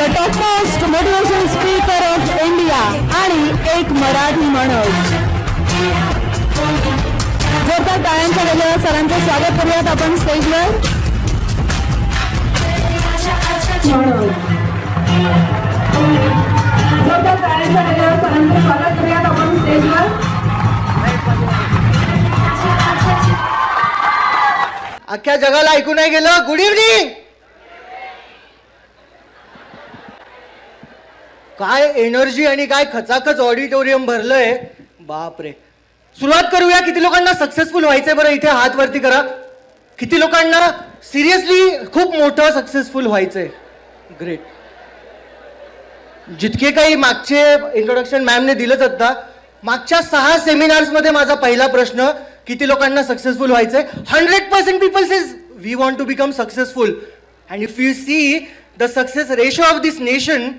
The topmost motivation speaker of India आणि एक मराठी माणूस. जोरदार टाळ्यांच्या गजरात सरांचं स्वागत करूयात आपण स्टेजवर. जोरदार टाळ्यांच्या गजरात सरांचं स्वागत करूयात आपण स्टेजवर. अख्ख्या जगाला ऐकू नाही गेलं. Good evening. काय एनर्जी आणि काय खचाखच ऑडिटोरियम भरलंय. बापरे. सुरुवात करूया. किती लोकांना सक्सेसफुल व्हायचंय बरं? इथे हात वरती करा. किती लोकांना सिरियसली खूप मोठं सक्सेसफुल व्हायचंय? ग्रेट. जितके काही मागचे इंट्रोडक्शन मॅमने दिलंच आता, मागच्या 6 सेमिनार्स मध्ये माझा पहिला प्रश्न, किती लोकांना सक्सेसफुल व्हायचंय? 100% people says we want to become successful. And if you see the success ratio of this nation,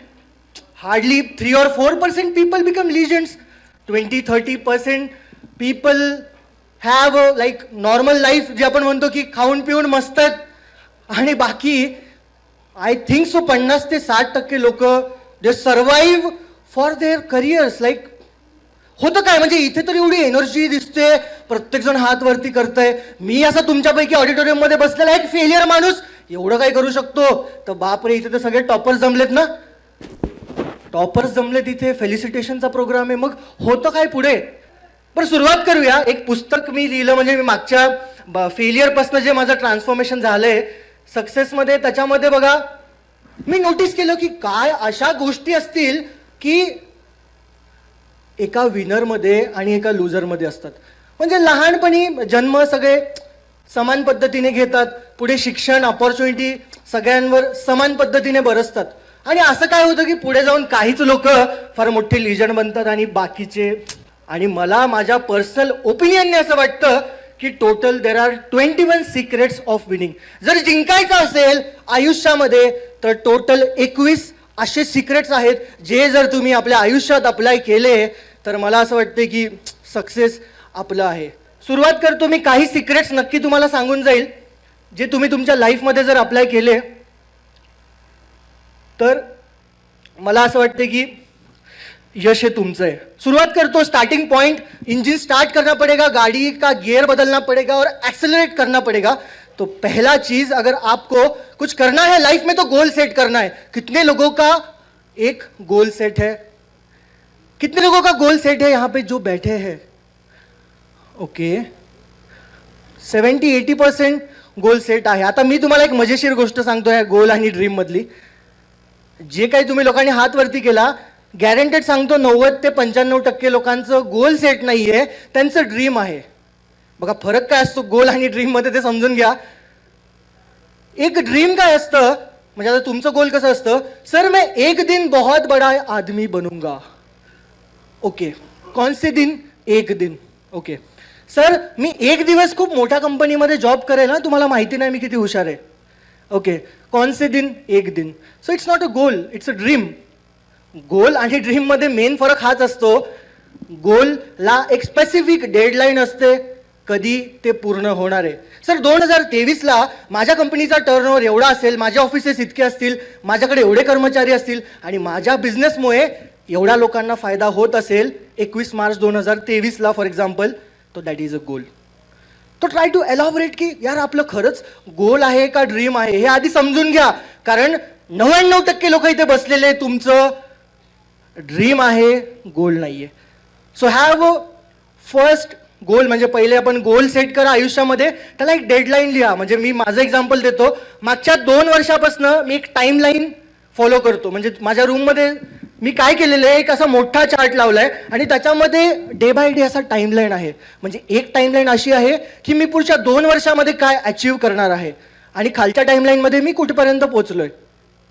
hardly 3 or 4% people become legends. 20-30% people have a like normal life, जे आपण म्हणतो की खाऊन पिऊन मस्त आहेत. आणि बाकी आय थिंक सो 50 ते 60% लोक they survive for their careers. Like होतं काय म्हणजे इथे तर एवढी एनर्जी दिसते, प्रत्येक जण हात वरती करतंय. मी असा तुमच्यापैकी ऑडिटोरियम मध्ये बसलेला एक फेलियर माणूस एवढं काय करू शकतो? तर बापरे, इथे तर सगळे टॉपर्स जमलेत ना. टॉपर्स जमले तिथे, फेलिसिटेशनचा प्रोग्राम आहे. मग होतं काय पुढे? पण सुरुवात करूया. एक पुस्तक मी लिहिलं, म्हणजे मी मागच्या फेलियरपासून जे माझं ट्रान्सफॉर्मेशन झालंय सक्सेसमध्ये, त्याच्यामध्ये बघा मी नोटीस केलं की काय अशा गोष्टी असतील की एका विनरमध्ये आणि एका लुझरमध्ये असतात. म्हणजे लहानपणी जन्म सगळे समान पद्धतीने घेतात, पुढे शिक्षण अपॉर्च्युनिटी सगळ्यांवर समान पद्धतीने बरसतात. आणि असं काय होतं की पुढे जाऊन काहीच लोक फार मोठे लिजंड बनतात आणि बाकीचे. आणि मला माझ्या पर्सनल ओपिनियनने असं वाटतं की total there are 21 secrets of winning. जर जिंकायचं असेल आयुष्यामध्ये तर टोटल 21 असे सिक्रेट्स आहेत, जे जर तुम्ही आपल्या आयुष्यात अप्लाय केले तर मला असं वाटतं की सक्सेस आपलं आहे. सुरुवात करतो मी. काही सिक्रेट्स नक्की तुम्हाला सांगून जाईल, जे तुम्ही तुमच्या लाईफमध्ये जर अप्लाय केले तर मला असं वाटतं की यश हे तुमचं आहे. सुरुवात करतो. स्टार्टिंग पॉइंट, इंजन स्टार्ट करना पड़ेगा, गाड़ी का गियर बदलना पड़ेगा और एक्सेलरेट करना पड़ेगा. तो पहला चीज, अगर आपको कुछ करना है लाइफ में तो गोल सेट करना है. कितने लोगों का एक गोल सेट है? कितने लोगों का गोल सेट है यहाँ पे जो बैठे हैं? ओके, 70-80% गोल सेट आहे. आता मी तुम्हाला एक मजेशीर गोष्ट सांगतो या गोल आणि ड्रीम मधली. जे काही तुम्ही लोकांनी हात वरती केला, गॅरंटेड सांगतो 90 ते 95% लोकांचं गोल सेट नाहीये, त्यांचं ड्रीम आहे. बघा फरक काय असतो गोल आणि ड्रीम मध्ये, ते समजून घ्या. एक ड्रीम काय असतं, म्हणजे आता तुमचं गोल कसं असतं, सर मैं एक दिन बहुत बड़ा आदमी बनूंगा. ओके, कौन से दिन? एक दिन. ओके सर, मी एक दिवस खूप मोठ्या कंपनीमध्ये जॉब करेल ना, तुम्हाला माहिती नाही मी किती हुशार आहे. ओके, कौन से दिन? एक दिन. So it's not a goal, it's a dream. Goal आणि ड्रीम मध्ये मेन फरक हाच असतो, गोलला एक स्पेसिफिक डेडलाईन असते, कधी ते पूर्ण होणार आहे. सर 2023ला माझ्या कंपनीचा टर्नओव्हर एवढा असेल, माझे ऑफिसेस इतके असतील, माझ्याकडे एवढे कर्मचारी असतील आणि माझ्या बिझनेसमुळे एवढ्या लोकांना फायदा होत असेल 21 मार्च 2023ला फॉर एक्झाम्पल, तो दॅट इज अ गोल. तो ट्राय टू एलॉबरेट की यार आपलं खरंच गोल आहे का ड्रीम आहे हे आधी समजून घ्या. कारण 99% लोक इथे बसलेले तुमचं ड्रीम आहे, गोल नाहीये. So have a first goal. म्हणजे पहिले आपण गोल सेट करा आयुष्यामध्ये, त्याला एक डेडलाईन लिहा. म्हणजे मी माझं एक्झाम्पल देतो. मागच्या 2 वर्षापासून मी एक टाईमलाईन फॉलो करतो. म्हणजे माझ्या रूममध्ये मी काय केलेलं आहे, एक असा मोठा चार्ट लावलाय आणि त्याच्यामध्ये डे बाय डे असा टाईमलाईन आहे. म्हणजे एक टाईमलाईन अशी आहे की मी पुढच्या 2 वर्षामध्ये काय अचीव्ह करणार आहे आणि खालच्या टाईमलाईनमध्ये मी कुठपर्यंत पोहोचलोय.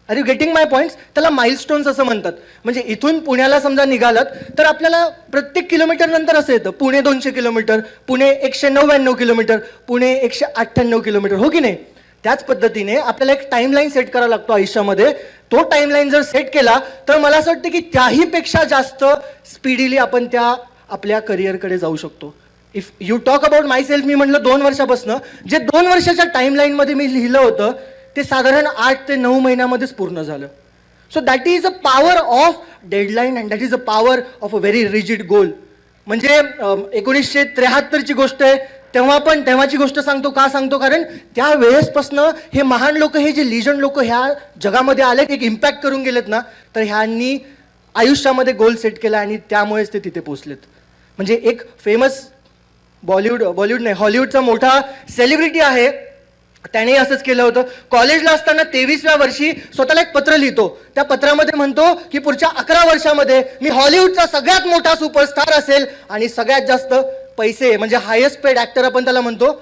Are you getting my points? त्याला माइलस्टोन्स असं म्हणतात. म्हणजे इथून पुण्याला समजा निघालात तर आपल्याला प्रत्येक किलोमीटर नंतर असं येतं, Pune 200 kilometre, Pune 199 kilometre, Pune 198 kilometre, हो की नाही? त्याच पद्धतीने आपल्याला एक टाईमलाईन सेट करावा लागतो आयुष्यामध्ये. तो टाईमलाईन जर सेट केला तर मला असं वाटतं की त्याहीपेक्षा जास्त स्पीडीली आपण त्या आपल्या करिअरकडे जाऊ शकतो. If you talk about myself, मी म्हटलं 2 वर्षापासून जे 2 वर्षाच्या टाईमलाईनमध्ये मी लिहिलं होतं ते साधारण 8 ते 9 महिन्यामध्येच पूर्ण झालं. So that is a power of deadline and that is a power of a very rigid goal. म्हणजे 1973ची गोष्ट आहे, तेव्हाची गोष्ट सांगतो. का सांगतो? कारण त्या वेळेसपासनं हे महान लोक, हे जे लिजंड लोक ह्या जगामध्ये आलेत, एक इम्पॅक्ट करून गेलेत ना, तर ह्यांनी आयुष्यामध्ये गोल सेट केला आणि त्यामुळेच ते तिथे पोचलेत. म्हणजे एक फेमस बॉलिवूड नाही, हॉलिवूडचा मोठा सेलिब्रिटी आहे, त्याने असंच केलं होतं. कॉलेजला असताना 23व्या वर्षी स्वतःला एक पत्र लिहितो. त्या पत्रामध्ये म्हणतो की पुढच्या 11 वर्षामध्ये मी हॉलिवूडचा सगळ्यात मोठा सुपरस्टार असेल आणि सगळ्यात जास्त पैसे, म्हणजे हायेस्ट पेड ॲक्टर आपण त्याला म्हणतो,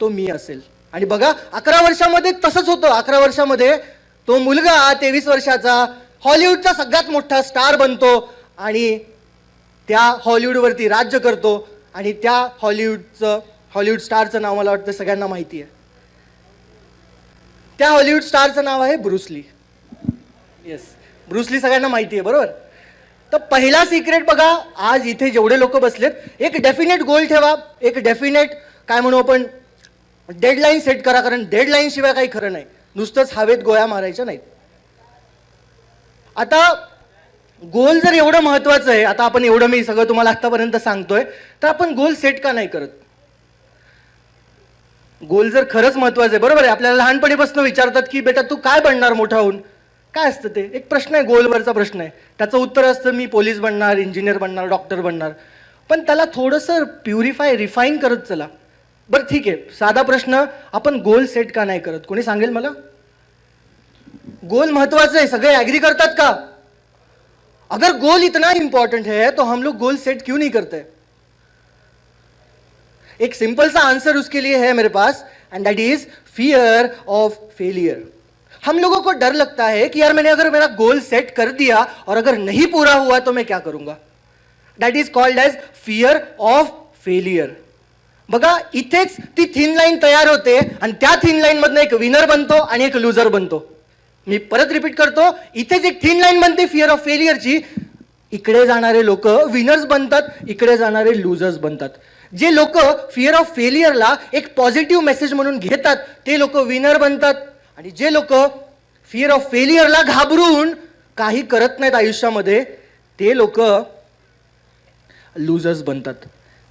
तो मी असेल. आणि बघा 11 वर्षामध्ये तसंच होतं. 11 वर्षामध्ये तो मुलगा 23 वर्षाचा हॉलिवूडचा सगळ्यात मोठा स्टार बनतो आणि त्या हॉलिवूडवरती राज्य करतो. आणि त्या हॉलिवूड स्टारचं नाव मला वाटतं सगळ्यांना माहिती आहे. त्या हॉलिवूड स्टारचं नाव आहे ब्रुसली. येस, ब्रुसली सगळ्यांना माहिती आहे, बरोबर. तर पहिला सिक्रेट बघा, आज इथे जेवढे लोक बसलेत, एक डेफिनेट गोल ठेवा, एक डेफिनेट काय म्हणू आपण डेडलाईन सेट करा. कारण डेडलाईन शिवाय काही खरं नाही, नुसतंच हवेत गोळ्या मारायच्या नाहीत. आता गोल जर एवढं महत्वाचं आहे, आता आपण एवढं मी सगळं तुम्हाला आतापर्यंत सांगतोय, तर आपण गोल सेट का नाही करत? गोल जर खरंच महत्वाचं आहे, बरोबर आहे, आपल्याला लहानपणीपासून विचारतात की बेटा तू काय बनणार मोठा होऊन, काय असतं ते? एक प्रश्न आहे, गोलवरचा प्रश्न आहे. त्याचं उत्तर असतं मी पोलीस बनणार, इंजिनियर बनणार, डॉक्टर बनणार. पण त्याला थोडंसं रिफाईन करत चला. बरं ठीक आहे, साधा प्रश्न, आपण गोल सेट का नाही करत? कोणी सांगेल मला? गोल महत्वाचं है, सगळे एग्री करतात का? अगर गोल इतना इंपॉर्टेंट है तो हम लोग गोल सेट क्यों नहीं करते? एक सिंपल सा आंसर उसके लिए है मेरे पास, and that is fear of failure. हम लोगों को डर लगता है कि यार मैंने अगर मेरा गोल सेट कर दिया और अगर नहीं पूरा हुआ तो मैं क्या करूंगा. That is called as fear of failure. बघा इथेच ती थिन लाईन तयार होते आणि त्या थिन लाईन मधनं एक विनर बनतो आणि एक लुजर बनतो. मी परत रिपीट करतो, इथेच एक थिन लाईन बनते फिअर ऑफ फेलियरची. इकडे जाणारे लोक विनर्स बनतात, इकडे जाणारे लुजर्स बनतात. जे लोक फिअर ऑफ फेलियरला एक पॉझिटिव्ह मेसेज म्हणून घेतात ते लोक विनर बनतात, आणि जे लोक फिअर ऑफ फेलियरला घाबरून काही करत नाहीत आयुष्यामध्ये ते लोक लुजर्स बनतात.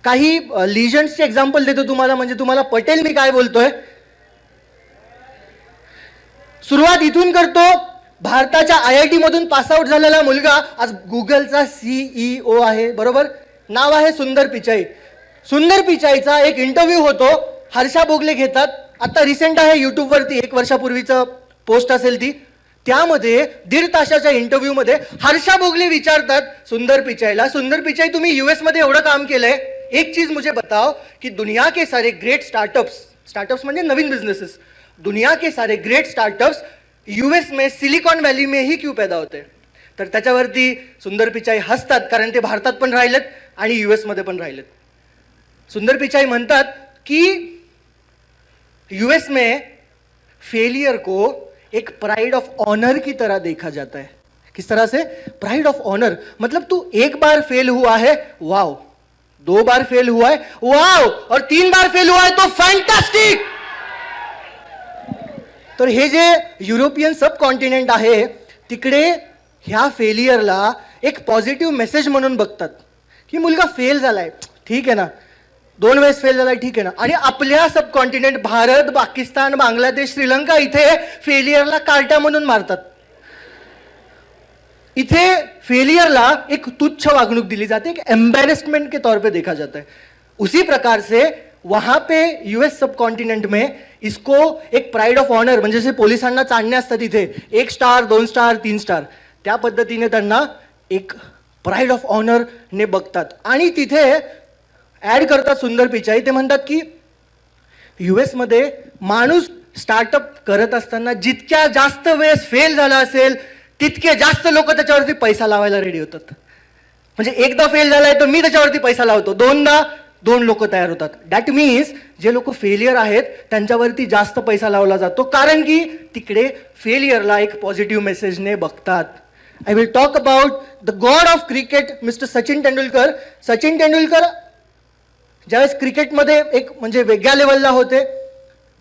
काही लिजंड्सचे एक्झाम्पल देतो तुम्हाला, म्हणजे तुम्हाला पटेल मी काय बोलतोय. सुरुवात इथून करतो. भारताच्या IIT मधून पासआउट झालेला मुलगा आज गुगलचा CEO आहे, बरोबर. नाव आहे सुंदर पिचाई. सुंदर पिचाईचा एक इंटरव्ह्यू होतो, हर्षा भोगले घेतात. आता रिसेंट आहे, युट्यूबवरती 1 वर्षापूर्वीचं पोस्ट असेल ती. त्यामध्ये 1.5 तासाच्या इंटरव्ह्यू मध्ये हर्षा भोगले विचारतात सुंदर पिचाईला, सुंदर पिचाई तुम्ही US मध्ये एवढं काम केलंय, एक चीज मुझे बताओ कि दुनिया के सारे ग्रेट स्टार्टअप्स म्हणजे नवीन बिझनेसेस, दुनिया के सारे ग्रेट स्टार्टअप्स US में सिलिकॉन वैली में ही क्यों पैदा होते? तर त्याच्यावरती सुंदर पिचाई हसतात, कारण ते भारतात पण राहिलेत आणि US मध्ये पण राहिलेत. सुंदर पिचाई म्हणतात की US में फेलियर को एक प्राइड ऑफ ऑनर की तरह देखा जाता है. किस तरह से? Pride of honour. मतलब तू 1 बार फेल हुआ है, वाओ. 2 बार फेल हुआ है, वाओ. और 3 बार फेल हुआ है तो फैंटास्टिक. तर हे जे युरोपियन सब कॉन्टिनेंट आहे तिकडे ह्या फेलियरला एक पॉझिटिव्ह मेसेज म्हणून बघतात की मुलगा फेल झालाय, ठीक आहे ना, 2 वेळेस फेल झालाय, ठीक आहे ना. आणि आपल्या सब कॉन्टिनेंट भारत, पाकिस्तान, बांगलादेश, श्रीलंका इथे फेलियरला कार्ट्या म्हणून मारतात. इथे फेलियरला एक तुच्छ वागणूक दिली जाते, एक एम्बेरसमेंट के तौर पे देखा जाता है. उसी प्रकार से वहां पे US सब कॉन्टिनेंट में इसको एक प्राइड ऑफ ऑनर, म्हणजे जसे पोलिसांना चांदणे असतात इथे 1 स्टार 2 स्टार 3 स्टार, त्या पद्धतीने त्यांना एक प्राइड ऑफ ऑनर ने बघतात. आणि तिथे ऍड करतात सुंदर पिचाई. ते म्हणतात की US मध्ये माणूस स्टार्टअप करत असताना जितक्या जास्त वेळेस फेल झाला असेल तितके जास्त लोक त्याच्यावरती पैसा लावायला रेडी होतात. म्हणजे एकदा फेल झालाय तर मी त्याच्यावरती पैसा लावतो, 2दा 2 लोक तयार होतात. दॅट मीन्स जे लोक फेलियर आहेत त्यांच्यावरती जास्त पैसा लावला जातो, कारण की तिकडे फेलियरला एक पॉझिटिव्ह मेसेजने बघतात. I will talk about the God of cricket mister Sachin Tendulkar. Sachin Tendulkar ज्यावेळेस क्रिकेटमध्ये एक म्हणजे वेगळ्या लेवलला होते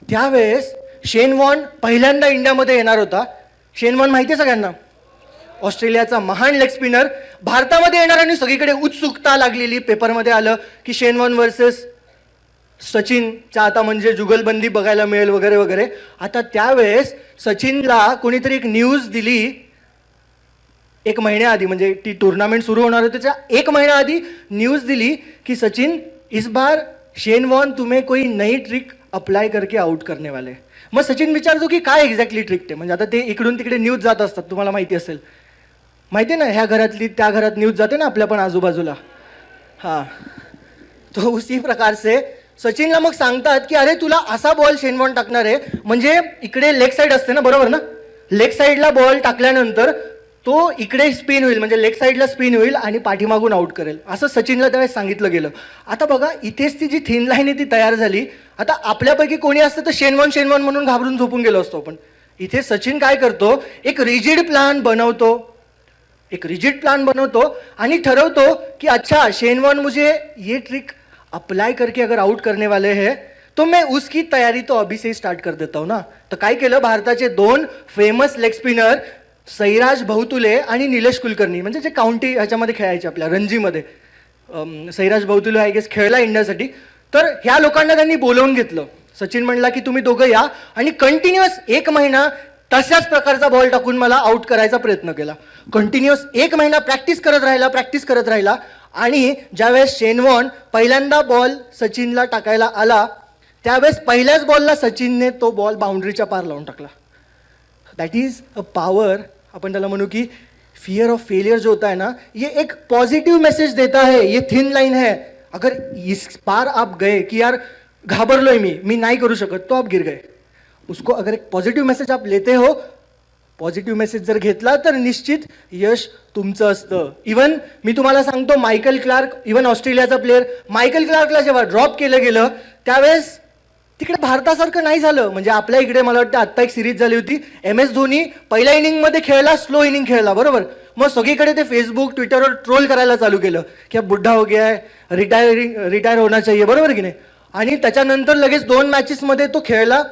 त्यावेळेस शेन वॉर्न पहिल्यांदा इंडियामध्ये येणार होता. शेन वॉर्न माहिती आहे सगळ्यांना, ऑस्ट्रेलियाचा महान लेग स्पिनर भारतामध्ये येणार आणि सगळीकडे उत्सुकता लागलेली. पेपरमध्ये आलं की शेन वॉर्न वर्सेस सचिनच्या आता म्हणजे जुगलबंदी बघायला मिळेल वगैरे वगैरे. आता त्यावेळेस सचिनला कोणीतरी एक न्यूज दिली 1 महिन्याआधी, म्हणजे ती टुर्नामेंट सुरू होणार होती त्याच्या 1 महिन्याआधी न्यूज दिली की सचिन इस बार शेन वॉर्न तुम्हें कोई नई ट्रिक अप्लाई करके आउट करने वाले. मग सचिन विचारतो की काय एक्झॅक्टली ट्रिक ते, म्हणजे आता ते इकडून तिकडे न्यूज जात असतात, तुम्हाला माहिती असेल, माहिती आहे ना, ह्या घरातली त्या घरात न्यूज जाते ना आपल्या पण आजूबाजूला. हां, तो उसी प्रकार से सचिनला मग सांगतात की अरे तुला असा बॉल शेन वॉर्न टाकणार आहे, म्हणजे इकडे लेग साईड असते ना, बरोबर ना, लेग साईडला बॉल टाकल्यानंतर तो इकडे स्पिन होईल, म्हणजे लेग साईडला स्पिन होईल आणि पाठीमागून आउट करेल, असं सचिनला त्यावेळेस सांगितलं गेलं. आता बघा इथेच ती जी थिन लाईन आहे ती तयार झाली. आता आपल्यापैकी कोणी असतं तर शेन वॉर्न म्हणून घाबरून झोपून गेलो असतो. पण इथे सचिन काय करतो, एक रिजिड प्लान बनवतो आणि ठरवतो की अच्छा शेन वॉर्न मुझे ये ट्रिक अप्लाई करके अगर आउट करने वाले हैं तो मैं उसकी तयारी तो अभी से ही स्टार्ट कर देता हूँ ना. तर काय केलं, भारताचे 2 फेमस लेग स्पिनर सैराज भौतुले आणि निलेश कुलकर्णी, म्हणजे जे काउंटी ह्याच्यामध्ये खेळायचे आपल्या रणजीमध्ये, सैराज भौतुले आय गेस खेळला इंडियासाठी, तर ह्या लोकांना त्यांनी बोलवून घेतलं. सचिन म्हणला की तुम्ही दोघं या आणि कंटिन्युअस 1 महिना तशाच प्रकारचा बॉल टाकून मला आउट करायचा प्रयत्न केला. कंटिन्युअस 1 महिना प्रॅक्टिस करत राहिला आणि ज्यावेळेस शेन वॉर्न पहिल्यांदा बॉल सचिनला टाकायला आला त्यावेळेस पहिल्याच बॉलला सचिनने तो बॉल बाउंड्रीच्या पार लावून टाकला. दैट इज अ पावर, अपन त्याला म्हणू की फियर ऑफ फेलियर जो होता है ना, ये एक पॉजिटिव मैसेज देता है. ये थिन लाइन है, अगर इस पार आप गए कि यार घाबरलोय मी नाही करू शकत, तो आप गिर गए. उसको अगर एक पॉझिटिव्ह मेसेज आप लेते हो, पॉझिटिव्ह मेसेज जर घेतला तर निश्चित यश तुमचं असतं. इवन मी तुम्हाला सांगतो, मायकल क्लार्क, इवन ऑस्ट्रेलियाचा प्लेअर मायकल क्लार्कला जेव्हा ड्रॉप केलं गेलं त्यावेळेस तिकडे भारतासारखं नाही झालं. म्हणजे आपल्या इकडे मला वाटतं आत्ता एक सिरीज झाली होती, MS धोनी पहिल्या इनिंगमध्ये खेळला, स्लो इनिंग खेळला, बरोबर. मग सगळीकडे ते फेसबुक ट्विटरवर ट्रोल करायला चालू केलं की अब बुड्ढा हो गया है, रिटायर होना चाहिए, बरोबर की नाही. आणि त्याच्यानंतर लगेच 2 मॅचेसमध्ये तो खेळला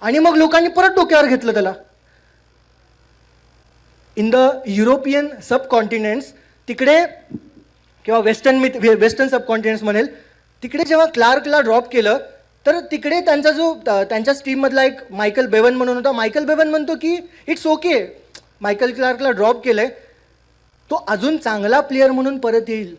आणि मग लोकांनी परत डोक्यावर घेतलं त्याला. In the European sub continents तिकडे किंवा वेस्टर्न सब कॉन्टिनेंट्स म्हणेल, तिकडे जेव्हा क्लार्कला ड्रॉप केलं तर तिकडे त्यांचा जो त्यांच्याच टीममधला एक मायकल बेवन म्हणून होता, मायकल बेवन म्हणतो की इट्स ओके, मायकल क्लार्कला ड्रॉप केलंय, तो अजून चांगला प्लेअर म्हणून परत येईल.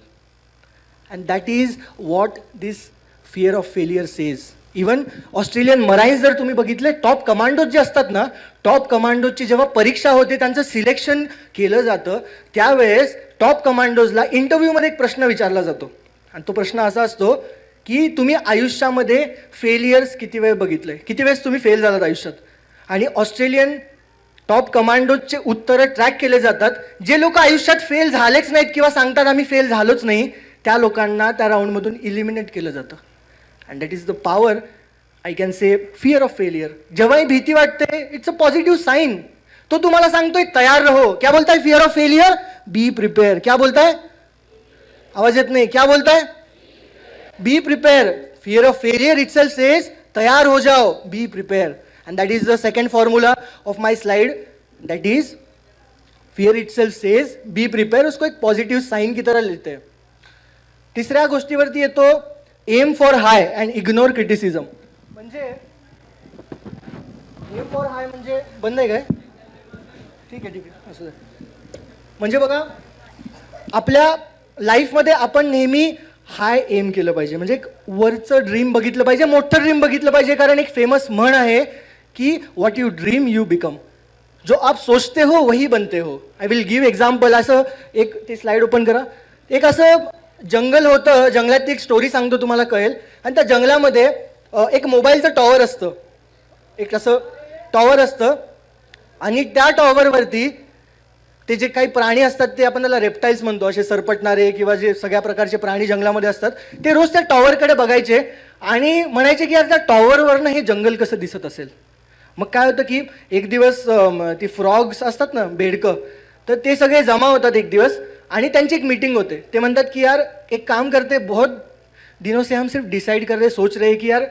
And that is what this fear of failure says. Even Australian marines जर तुम्ही बघितले, टॉप कमांडोज जे असतात ना, टॉप कमांडोजची जेव्हा परीक्षा होते, त्यांचं सिलेक्शन केलं जातं, त्यावेळेस टॉप कमांडोजला इंटरव्ह्यूमध्ये एक प्रश्न विचारला जातो आणि तो प्रश्न असा असतो की तुम्ही आयुष्यामध्ये फेलियर्स किती वेळ बघितलंय, किती वेळेस तुम्ही फेल झालात आयुष्यात. आणि ऑस्ट्रेलियन टॉप कमांडोजचे उत्तरं ट्रॅक केले जातात. जे लोक आयुष्यात फेल झालेच नाहीत किंवा सांगतात आम्ही फेल झालोच नाही, त्या लोकांना त्या राऊंडमधून इलिमिनेट केलं जातं. And that is the power, I can say, fear of failure. जेव्हाही भीती वाटते, इट्स अ पॉझिटिव्ह साईन. तो तुम्हाला सांगतोय तयार रहो. क्या बोलताय fear of failure? Be prepare. क्या बोलताय? आवाज येत नाही. क्या बोलताय? Be prepare. Fear of failure itself says तैयार हो जाओ, be prepare. End that is the second formula of my slide, that is fear itself says be prepare. उसको एक पॉझिटिव्ह साइन की तरह लेते हैं. तिसऱ्या गोष्टीवरती येतो, aim for high and ignore criticism. म्हणजे एम फॉर हाय म्हणजे बंद आहे काय? ठीक आहे असं. म्हणजे बघा, आपल्या लाईफमध्ये आपण नेहमी हाय एम केलं पाहिजे, म्हणजे एक वरचं ड्रीम बघितलं पाहिजे, मोठं ड्रीम बघितलं पाहिजे. कारण एक फेमस म्हण आहे की what you dream you become. जो आप सोचते हो वही बनते हो. I will give example. असं एक ते स्लाइड ओपन करा. एक असं जंगल होतं, जंगलात एक स्टोरी सांगतो तुम्हाला कळेल. आणि त्या जंगलामध्ये एक मोबाईलचं टॉवर असतं, एक असं टॉवर असतं आणि त्या टॉवरवरती ते जे काही प्राणी असतात ते आपण त्याला रेप्टाईल्स म्हणतो, असे सरपटणारे किंवा जे सगळ्या प्रकारचे प्राणी जंगलामध्ये असतात, ते रोज त्या टॉवरकडे बघायचे आणि म्हणायचे की यार त्या टॉवरवरनं हे जंगल कसं दिसत असेल. मग काय होतं की एक दिवस ती फ्रॉग्स असतात ना, बेडकं, तर ते सगळे जमा होतात एक दिवस आणि त्यांची एक मीटिंग होते. ते म्हणतात की यार एक काम करते, बहुत दिनों से हम सिर्फ डिसाइड कर रहे, सोच रहे कि यार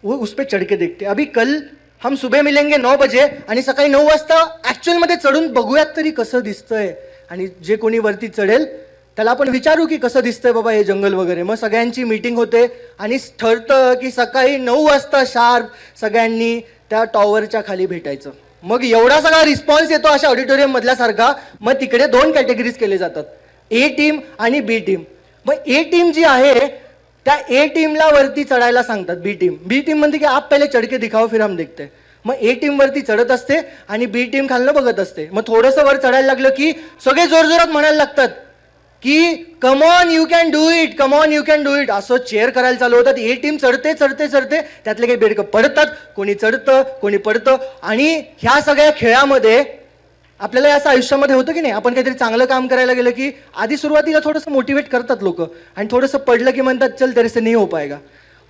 वो उस पर चढ़ के देखते, अभी कल हम सुबह मिलेंगे 9 बजे आणि सकाळी 9 वाजता ॲक्च्युअलमध्ये चढून बघूयात तरी कसं दिसतंय. आणि जे कोणी वरती चढेल त्याला आपण विचारू की कसं दिसतंय बाबा हे जंगल वगैरे. मग सगळ्यांची मीटिंग होते आणि ठरतं की सकाळी 9 वाजता शार्प सगळ्यांनी त्या टॉवरच्या खाली भेटायचं. मग एवढा सगळा रिस्पॉन्स येतो अशा ऑडिटोरियम मधल्यासारखा. मग तिकडे 2 कॅटेगरीज केले जातात, ए टीम आणि बी टीम. मग ए टीम जी आहे त्या ए टीमला वरती चढायला सांगतात. बी टीम म्हणते की आप पहिले चढ के दिखाओ फिर हम देखते. मग ए टीम वरती चढत असते आणि बी टीम खालनं बघत असते. मग थोडंसं वर चढायला लागलं की सगळे जोरजोरात म्हणायला लागतात की come on you can do it, come on you can do it. असं चेअर करायला चालू होतात. ए टीम चढते चढते चढते, त्यातले काही बेडकं पडतात, कोणी चढतं कोणी पडतं. आणि ह्या सगळ्या खेळामध्ये आपल्याला असं आयुष्यामध्ये होतं की नाही, आपण काहीतरी चांगलं काम करायला गेलं की आधी सुरुवातीला थोडंसं मोटिवेट करतात लोक आणि थोडंसं पडलं की म्हणतात चल तेरे से नहीं हो पाएगा.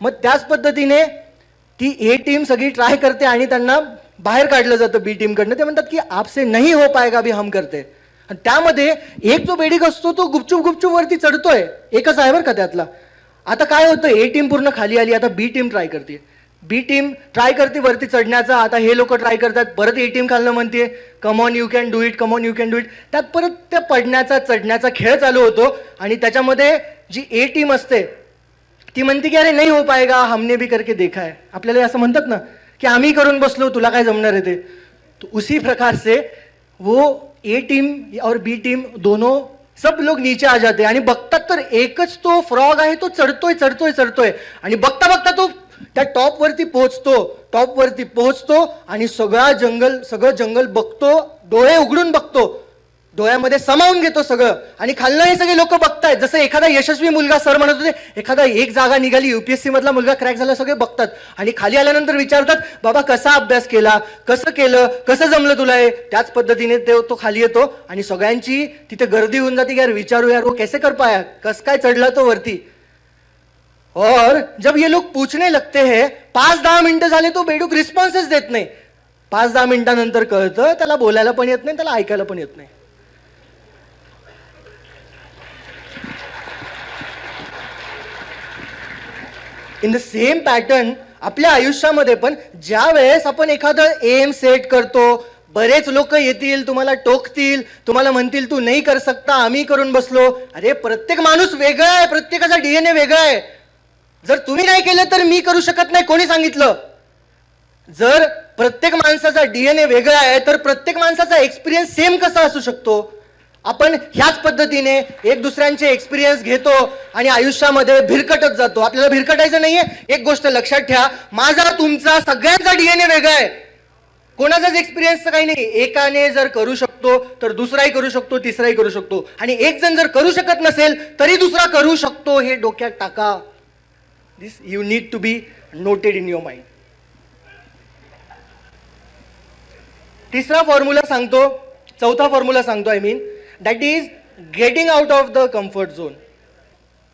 मग त्याच पद्धतीने ती ए टीम सगळी ट्राय करते आणि त्यांना बाहेर काढलं जातं बी टीमकडनं. ते म्हणतात की आपसे नहीं हो पाएगा भी हम करते. आणि त्यामध्ये एक जो बेडीक असतो तो गुपचूप वरती चढतोय, एकच आहे बरं का त्यातला. आता काय होतं, ए टीम पूर्ण खाली आली, आता बी टीम ट्राय करते. बी टीम ट्राय करते वरती चढण्याचा. आता हे लोक ट्राय करतात, परत ए टीम खालनं म्हणते come on you can do it, come on you can do it. त्यात परत त्या पडण्याचा चढण्याचा खेळ चालू होतो. आणि त्याच्यामध्ये जी ए टीम असते ती म्हणते की अरे नाही हो पाएगा, हमने भी करके देखा है. आपल्याला असं म्हणतात ना की आम्ही करून बसलो, तुला काय जमणार आहे ते. तो उसी प्रकार से वो ए टीम और बी टीम दोनों सब लोग नीचे आ जाते आणि बघतात तर एकच तो फ्रॉग आहे, तो चढतोय चढतोय चढतोय. आणि बघता बघता तो त्या टॉपवरती पोहोचतो आणि सगळं जंगल बघतो, डोळे उघडून बघतो, डोळ्यामध्ये सामावून घेतो सगळं. आणि खालनं हे सगळे लोक बघतायत. जसं एखादा यशस्वी मुलगा, सर म्हणत होते एखादा एक जागा निघाली युपीएससी मधला मुलगा क्रॅक झाला, सगळे बघतात आणि खाली आल्यानंतर विचारतात बाबा कसा अभ्यास केला, कसं केलं, कसं जमलं तुला हे. त्याच पद्धतीने तो खाली येतो आणि सगळ्यांची तिथे गर्दी होऊन जाते की यार विचारू यार वो कैसे कर पाया, कस काय चढला तो वरती. और जब ये लोग पूछने लगते हैं 5-10 मिनिटं झाले तो बेडूक रिस्पॉन्सच देत नाही. 5-10 मिनिटांनंतर कळतं त्याला बोलायला पण येत नाही, त्याला ऐकायला पण येत नाही. इन द सेम पॅटर्न आपल्या आयुष्यामध्ये पण ज्या वेळेस आपण एखादं एम सेट करतो, बरेच लोक येतील, तुम्हाला टोकतील, तुम्हाला म्हणतील तू नाही कर सकता, आम्ही करून बसलो. अरे प्रत्येक माणूस वेगळा आहे, प्रत्येकाचा डीएनए वेगळा आहे. जर तुम्ही नाही केलं तर मी करू शकत नाही, कोणी सांगितलं. जर प्रत्येक माणसाचा डीएनए वेगळा आहे तर प्रत्येक माणसाचा एक्सपिरियन्स सेम कसा असू शकतो. आपण ह्याच पद्धतीने एक दुसऱ्यांचे एक्सपिरियन्स घेतो आणि आयुष्यामध्ये भिरकटत जातो. आपल्याला भिरकटायचं नाहीये. एक गोष्ट लक्षात ठेवा, माझा तुमचा सगळ्यांचा डीएनए वेगळा आहे, कोणाचाच एक्सपिरियन्स काही नाही. एकाने जर करू शकतो तर दुसराही करू शकतो, तिसराही करू शकतो. आणि एक जण जर करू शकत नसेल तरी दुसरा करू शकतो, हे डोक्यात टाका. This you need to be noted in your mind. तिसरा फॉर्म्युला सांगतो, चौथा फॉर्म्युला सांगतो, I mean that is getting out of the comfort zone.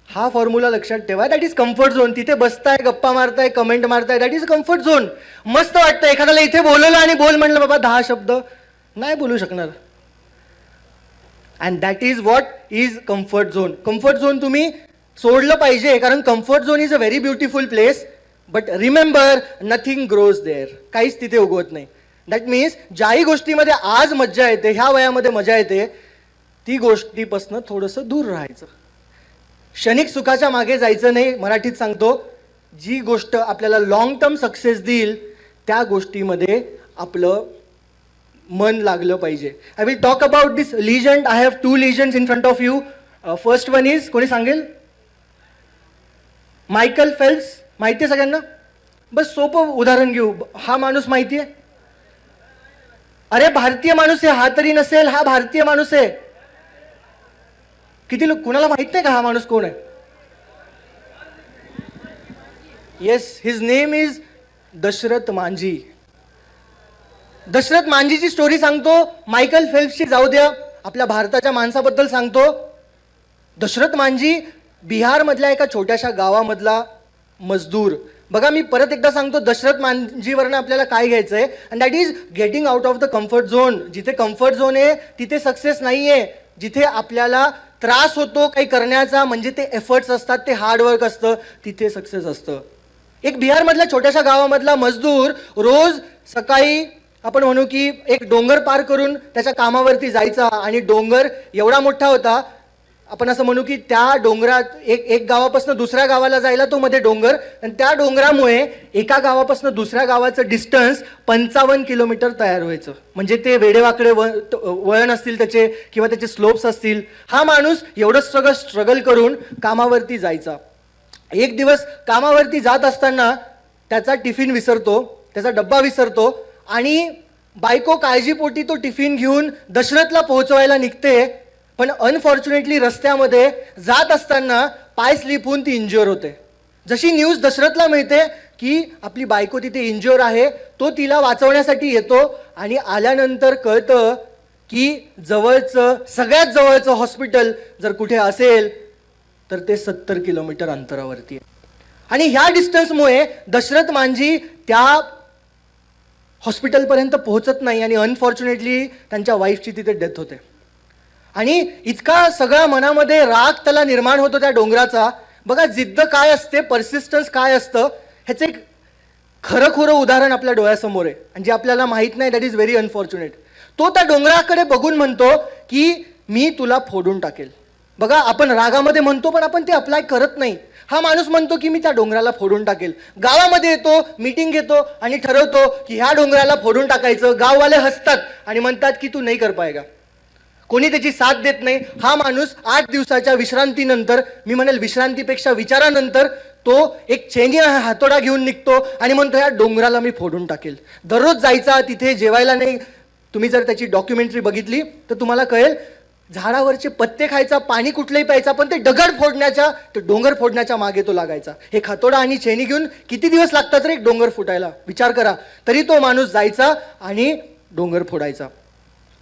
हा फॉर्म्युला लक्षात ठेवा. That is comfort zone. तिथे बसताय, गप्पा मारताय, कमेंट मारताय, दॅट इज कम्फर्ट झोन. मस्त वाटतं. एखाद्याला इथे बोलवलं आणि बोल म्हणलं बाबा 10 शब्द नाही बोलू शकणार. And that is what is comfort zone. Comfort zone तुम्ही सोडलं पाहिजे, कारण comfort zone is a very beautiful place. But remember nothing grows there. काहीच तिथे उगवत नाही. दॅट मीन्स ज्याही गोष्टीमध्ये आज मज्जा येते, ह्या वयामध्ये मजा येते, ती गोष्टीपासून थोडंसं दूर राहायचं. क्षणिक सुखाच्या मागे जायचं नाही. मराठीत सांगतो, जी गोष्ट आपल्याला लॉंग टर्म सक्सेस देईल त्या गोष्टीमध्ये आपलं मन लागलं पाहिजे. I will talk about this legend. I have 2 legends in front of you. First one is, कोणी सांगेल? Michael Phelps. माहिती आहे सगळ्यांना? बस सोपं उदाहरण घेऊ. हा माणूस माहिती आहे? अरे भारतीय माणूस आहे. हा तरी नसेल, हा भारतीय माणूस आहे. किती लोक, कुणाला माहित नाही का हा माणूस कोण आहे? Yes, his name is Dashrath Manjhi. Dashrath मांझीची स्टोरी सांगतो. मायकल फेल्प्सची जाऊ द्या, आपल्या भारताच्या माणसाबद्दल सांगतो. दशरथ मांझी बिहारमधल्या एका छोट्याशा गावामधला मजदूर. बघा, मी परत एकदा सांगतो, दशरथ मांझीवरनं आपल्याला काय घ्यायचंय, and that is getting out of the comfort zone. जिथे कम्फर्ट झोन आहे तिथे सक्सेस नाहीये. जिथे आपल्याला त्रास होतो काही करण्याचा, म्हणजे ते एफर्ट्स असतात, ते हार्डवर्क असतं, तिथे सक्सेस असतं. एक बिहारमधल्या छोट्याशा गावामधला मजदूर रोज सकाळी आपण म्हणू की एक डोंगर पार करून त्याच्या कामावरती जायचा आणि डोंगर एवढा मोठा होता, आपण असं म्हणू की त्या डोंगरात एक गावापासून दुसऱ्या गावाला जायला तो मध्ये डोंगर, आणि त्या डोंगरामुळे एका गावापासून दुसऱ्या गावाचं डिस्टन्स 55 किलोमीटर तयार व्हायचं. म्हणजे ते वेडेवाकडे वळण असतील त्याचे किंवा त्याचे स्लोप्स असतील. हा माणूस एवढं सगळं स्ट्रगल करून कामावरती जायचा. एक दिवस कामावरती जात असताना त्याचा टिफिन विसरतो, त्याचा डब्बा विसरतो आणि बायको काळजीपोटी तो टिफिन घेऊन दशरथला पोहोचवायला निघते. पण अनफॉर्च्युनेटली रस्त्यामध्ये जात असताना पाय स्लिप होऊन ती इंज्युअर होते. जशी न्यूज दशरथला मिळते की आपली बायको तिथे इंज्युअर आहे, तो तिला वाचवण्यासाठी येतो आणि आल्यानंतर कळतं की सगळ्यात जवळचं हॉस्पिटल जर कुठे असेल तर ते 70 किलोमीटर अंतरावरती आहे. आणि ह्या डिस्टन्समुळे दशरथ मांझी त्या हॉस्पिटलपर्यंत पोहोचत नाही आणि अनफॉर्च्युनेटली त्यांच्या वाईफची तिथे डेथ होते. आणि इतका सगळा मनामध्ये राग त्याला निर्माण होतो त्या डोंगराचा. बघा जिद्द काय असते, परसिस्टन्स काय असतं, ह्याचं एक खरं उदाहरण आपल्या डोळ्यासमोर आहे आणि जे आपल्याला माहीत नाही. That is very unfortunate. तो त्या डोंगराकडे बघून म्हणतो की मी तुला फोडून टाकेल. बघा आपण रागामध्ये म्हणतो पण आपण ते अप्लाय करत नाही. हा माणूस म्हणतो की मी त्या डोंगराला फोडून टाकेल. गावामध्ये येतो, मीटिंग घेतो आणि ठरवतो की ह्या डोंगराला फोडून टाकायचं. गाववाले हसतात आणि म्हणतात की तू नाही कर पाएगा. कोणी त्याची साथ देत नाही. हा माणूस 8 दिवसाच्या विश्रांतीनंतर, मी म्हणेल विश्रांतीपेक्षा विचारानंतर, तो एक चेनी हातोडा घेऊन निघतो आणि म्हणतो या डोंगराला मी फोडून टाकेल. दररोज जायचा, तिथे जेवायला नाही. तुम्ही जर त्याची डॉक्युमेंटरी बघितली तर तुम्हाला कळेल झाडावरचे पत्ते खायचा, पाणी कुठलंही प्यायचा, पण ते डोंगर फोडण्याच्या मागे तो लागायचा. एक हातोडा आणि चेनी घेऊन किती दिवस लागतात रे एक डोंगर फुटायला, विचार करा. तरी तो माणूस जायचा आणि डोंगर फोडायचा.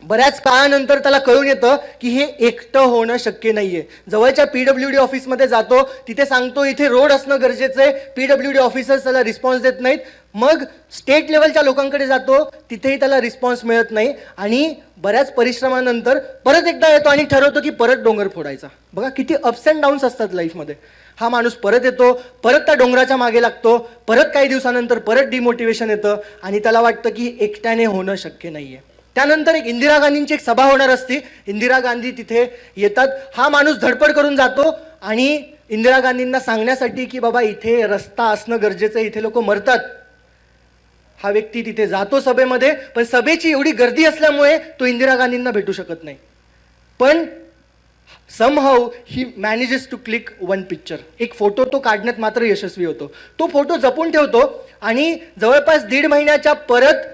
बऱ्याच काळानंतर त्याला कळून येतं की हे एकटं होणं शक्य नाहीये. जवळच्या PWD ऑफिसमध्ये जातो, तिथे सांगतो इथे रोड असणं गरजेचं आहे. PWD ऑफिसर्स त्याला रिस्पॉन्स देत नाहीत. मग स्टेट लेवलच्या लोकांकडे जातो, तिथेही त्याला रिस्पॉन्स मिळत नाही. आणि बऱ्याच परिश्रमानंतर परत एकदा येतो आणि ठरवतो की परत डोंगर फोडायचा. बघा किती अप्स अँड डाऊन्स असतात लाईफमध्ये. हा माणूस परत येतो, परत त्या डोंगराच्या मागे लागतो. परत काही दिवसानंतर परत डिमोटिवेशन येतं आणि त्याला वाटतं की एकट्याने होणं शक्य नाहीये. त्यानंतर एक इंदिरा गांधींची एक सभा होणार असते. इंदिरा गांधी तिथे येतात. हा माणूस धडपड करून जातो आणि इंदिरा गांधींना सांगण्यासाठी की बाबा इथे रस्ता असणं गरजेचं आहे, इथे लोक मरतात. हा व्यक्ती तिथे जातो सभेमध्ये, पण सभेची एवढी गर्दी असल्यामुळे तो इंदिरा गांधींना भेटू शकत नाही. पण somehow he manages to click one picture. एक फोटो तो काढण्यात मात्र यशस्वी होतो. तो फोटो जपून ठेवतो आणि जवळपास 1.5 महिन्याच्या परत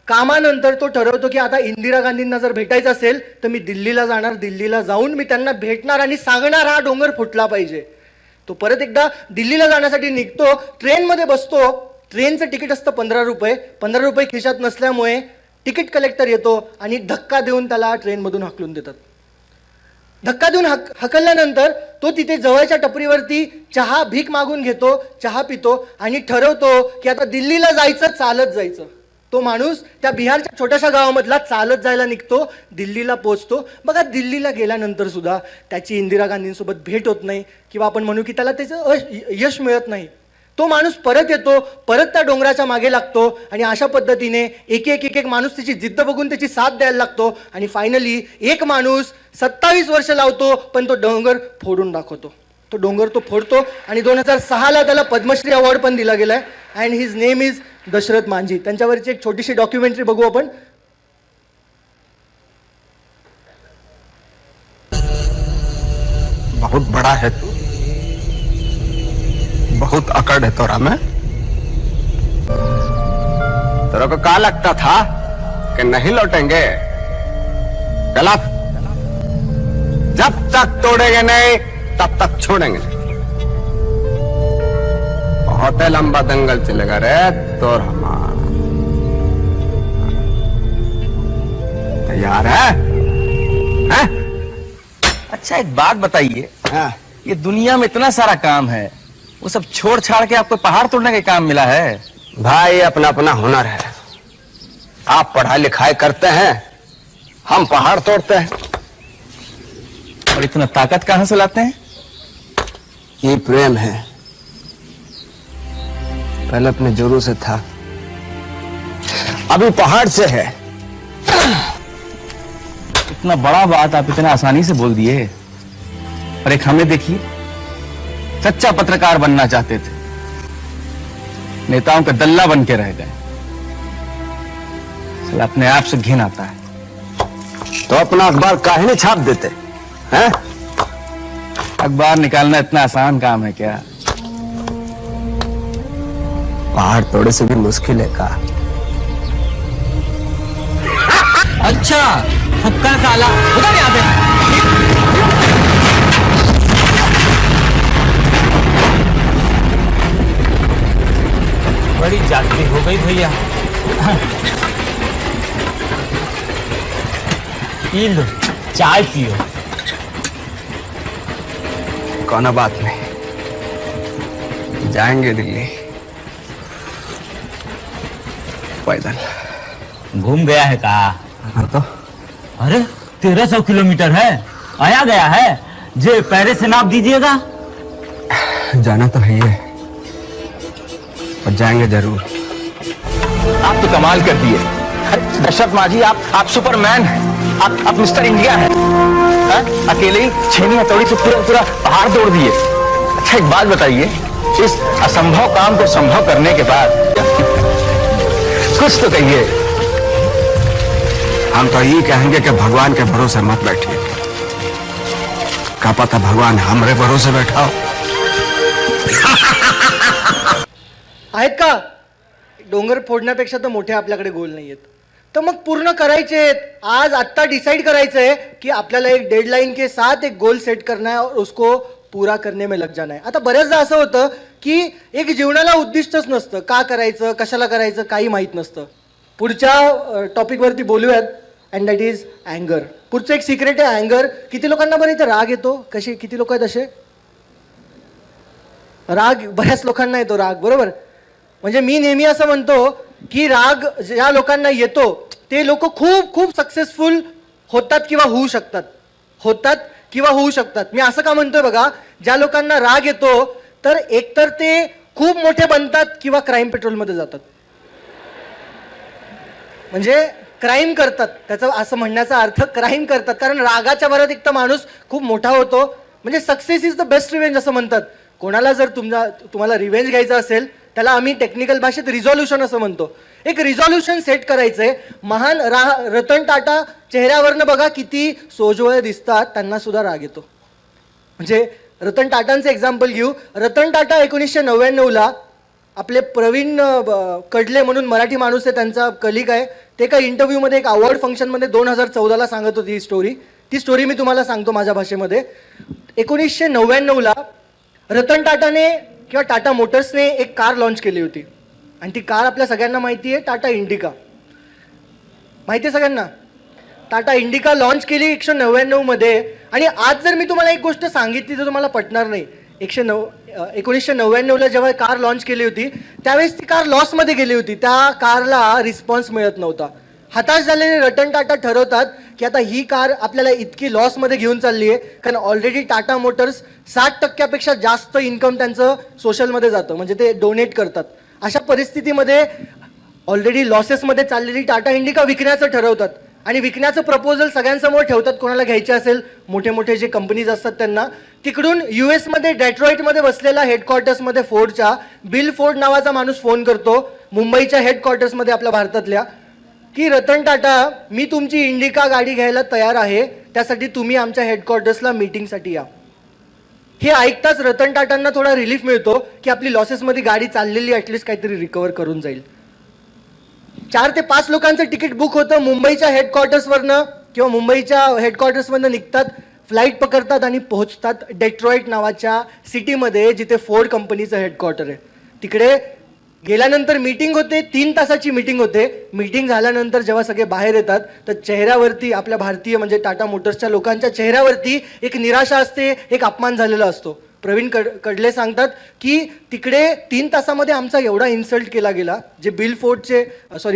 कामानंतर तो ठरवतो की आता इंदिरा गांधींना जर भेटायचं असेल तर मी दिल्लीला जाणार. दिल्लीला जाऊन मी त्यांना भेटणार आणि सांगणार हा डोंगर फुटला पाहिजे. तो परत एकदा दिल्लीला जाण्यासाठी निघतो. ट्रेनमध्ये बसतो. ट्रेनचं तिकीट असतं 15 रुपये. 15 रुपये खिशात नसल्यामुळे तिकीट कलेक्टर येतो आणि धक्का देऊन त्याला ट्रेनमधून हाकलून देतात. धक्का देऊन हकलल्यानंतर तो तिथे जवळच्या टपरीवरती चहा भीक मागून घेतो, चहा पितो आणि ठरवतो की आता दिल्लीला जायचं, चालत जायचं. तो माणूस त्या बिहारच्या छोट्याशा गावामधला चालत जायला निघतो, दिल्लीला पोहोचतो. बघा दिल्लीला गेल्यानंतर सुद्धा त्याची इंदिरा गांधींसोबत भेट होत नाही किंवा आपण म्हणू की त्याला त्याचं यश मिळत नाही. तो माणूस परत येतो, परत त्या डोंगराच्या मागे लागतो आणि अशा पद्धतीने एक माणूस त्याची जिद्द बघून त्याची साथ द्यायला लागतो आणि फायनली एक माणूस 27 वर्ष लावतो पण तो डोंगर फोडून दाखवतो. तो डोंगर तो फोडतो आणि 2006ला त्याला पद्मश्री अवॉर्ड पण दिला गेलाय. And his name is Dashrath Manjhi. त्यांच्यावरची एक छोटीशी डॉक्युमेंटरी बघू आपण. बहुत बड़ा है तू, बहुत अकड़ है तोरा में. तेरे को क्या लगता था कि नहीं लौटेंगे? गलत. जब तक तोड़ेंगे नहीं तब तक छोड़ेंगे नहीं. बहुत लंबा दंगल चलेगा रे तोर हमारा. तैयार है? हैं? अच्छा एक बात बताइए, हाँ. ये दुनिया में इतना सारा काम है, वो सब छोड़ छाड़ के आपको पहाड़ तोड़ने का काम मिला है? भाई अपना अपना हुनर है. आप पढ़ाई लिखाई करते हैं, हम पहाड़ तोड़ते हैं. और इतना ताकत कहां से लाते हैं? ये प्रेम है. पहले अपने जोरों से था, अभी पहाड़ से है। इतना बड़ा बात आप इतना आसानी से बोल दिए। और एक हमें देखिए, सच्चा पत्रकार बनना चाहते थे, नेताओं का दल्ला बन के रह गए। साला अपने आप से घिन आता है। तो अपना अखबार काहे नहीं छाप देते हैं? अखबार निकालना इतना आसान काम है क्या? पहाड़ तोड़े से भी मुश्किल है का। अच्छा हुक्का साला उधर यहाँ पे। बड़ी जागती हो गई भैया। पी लो, चाय पियो। कोना बात नहीं, जाएंगे दिल्ली पैदल। घूम गया है का? हाँ तो अरे 1300 किलोमीटर है, आया गया है। जे पैरे से नाप दीजिएगा। जाना तो है ही है, और जाएंगे जरूर। आप तो कमाल कर दिए। अरे दशरथ मांझी, आप सुपरमैन हैं। आप मिस्टर इंडिया हैं। हाँ? अकेले ही छेनी हथौड़ी से पूरा पहाड़ तोड़ दिए। अच्छा एक बात बताइए, इस असंभव काम को संभव करने के बाद कुछ तो कहिए। हम तो यही कहेंगे कि भगवान के भरोसे मत बैठिए। क्या पता भगवान हमरे भरोसे बैठा हो। आहेत का? डोंगर फोडण्यापेक्षा तर मोठे आपल्याकडे गोल नाही आहेत, तर मग पूर्ण करायचे आहेत। आज आत्ता डिसाइड करायचं आहे की आपल्याला एक डेडलाइन के साथ एक गोल सेट करना है और उसको पूरा करने में लग जाना है। आता बऱ्याचदा असं होतं की एक जीवनाला उद्दिष्टच नसतं, का करायचं कशाला करायचं काही माहीत नसतं। पुढच्या टॉपिकवरती बोलूयात, अँड दॅट इज अँगर। पुढचं एक सिक्रेट आहे अँगर। किती लोकांना बरं इथं राग येतो? कसे किती लोक आहेत असे? राग बऱ्याच लोकांना येतो राग, बरोबर? म्हणजे मी नेहमी असं म्हणतो की राग ज्या लोकांना येतो ते लोक खूप खूप सक्सेसफुल होतात किंवा होऊ शकतात, होतात किंवा होऊ शकतात। मी असं का म्हणतोय बघा, ज्या लोकांना राग येतो तर एकतर ते खूप मोठे बनतात किंवा क्राईम पेट्रोलमध्ये जातात, म्हणजे क्राईम करतात। त्याचा असं म्हणण्याचा अर्थ क्राईम करतात, कारण रागाच्या भरात एक तर माणूस खूप मोठा होतो। म्हणजे success is the best revenge असं म्हणतात। कोणाला जर तुम्हाला रिवेंज घ्यायचा असेल त्याला आम्ही टेक्निकल भाषेत रिझॉल्युशन असं म्हणतो। एक रिझॉल्युशन सेट करायचंय। महान रतन टाटा चेहऱ्यावरनं बघा किती सोजवळे दिसतात, त्यांना सुद्धा राग येतो। म्हणजे रतन टाटांचं एक्झाम्पल घेऊ। रतन टाटा 1999ला आपले प्रवीण कडले म्हणून मराठी माणूस आहे, त्यांचा कलिग आहे, ते एका इंटरव्ह्यूमध्ये एक अवॉर्ड फंक्शनमध्ये 2014ला सांगत होती ही स्टोरी। ती स्टोरी मी तुम्हाला सांगतो माझ्या भाषेमध्ये। 1999ला रतन टाटाने किंवा टाटा मोटर्सने एक कार लॉन्च केली होती, आणि ती कार आपल्या सगळ्यांना माहिती आहे, टाटा इंडिका। माहिती आहे सगळ्यांना? टाटा इंडिका लॉन्च केली 1999मध्ये। आणि आज जर मी तुम्हाला एक गोष्ट सांगितली तर तुम्हाला पटणार नाही। 1999ला जेव्हा कार लॉन्च केली होती त्यावेळेस ती कार लॉसमध्ये गेली होती, त्या कारला रिस्पॉन्स मिळत नव्हता। हताश झालेले रतन टाटा ठरवतात की आता ही कार आपल्याला इतकी लॉसमध्ये घेऊन चालली आहे, कारण ऑलरेडी टाटा मोटर्स 60% जास्त इन्कम त्यांचं सोशलमध्ये जातं, म्हणजे ते डोनेट करतात। अशा परिस्थितीमध्ये ऑलरेडी लॉसेसमध्ये चाललेली टाटा इंडिका विकण्याचं ठरवतात, आणि विकण्याचं प्रपोजल सगळ्यांसमोर ठेवतात। कोणाला घ्यायचे असेल, मोठे मोठे जे कंपनीज असतात त्यांना। तिकडून US मध्ये डेट्रॉइटमध्ये बसलेला हेडक्वार्टर्समध्ये फोर्डच्या बिल फोर्ड नावाचा माणूस फोन करतो मुंबईच्या हेडक्वार्टर्समध्ये आपल्या भारतातल्या, की रतन टाटा मी तुमची इंडिका गाडी घ्यायला तयार आहे, त्यासाठी तुम्ही आमच्या हेडक्वार्टर्सला मीटिंगसाठी या। हे ऐकताच रतन टाटांना थोडा रिलीफ मिळतो की आपली लॉसेसमध्ये गाडी चाललेली ॲटलिस्ट काहीतरी रिकवर करून जाईल। 4 ते 5 लोकांचं तिकीट बुक होतं मुंबईच्या हेडक्वार्टर्सवरनं, किंवा मुंबईच्या हेडक्वार्टर्समधनं निघतात, फ्लाईट पकडतात आणि पोहोचतात डेट्रॉइट नावाच्या सिटीमध्ये, जिथे फोर्ड कंपनीचं हेडक्वार्टर आहे। तिकडे गेल्यानंतर मीटिंग होते, 3 तासाची मीटिंग होते। मीटिंग झाल्यानंतर जेव्हा सगळे बाहेर येतात तर चेहऱ्यावरती आपल्या भारतीय म्हणजे टाटा मोटर्सच्या लोकांच्या चेहऱ्यावरती एक निराशा असते, एक अपमान झालेला असतो। प्रवीण कडले सांगतात की तिकडे 3 तासामध्ये आमचा एवढा इन्सल्ट केला गेला, जे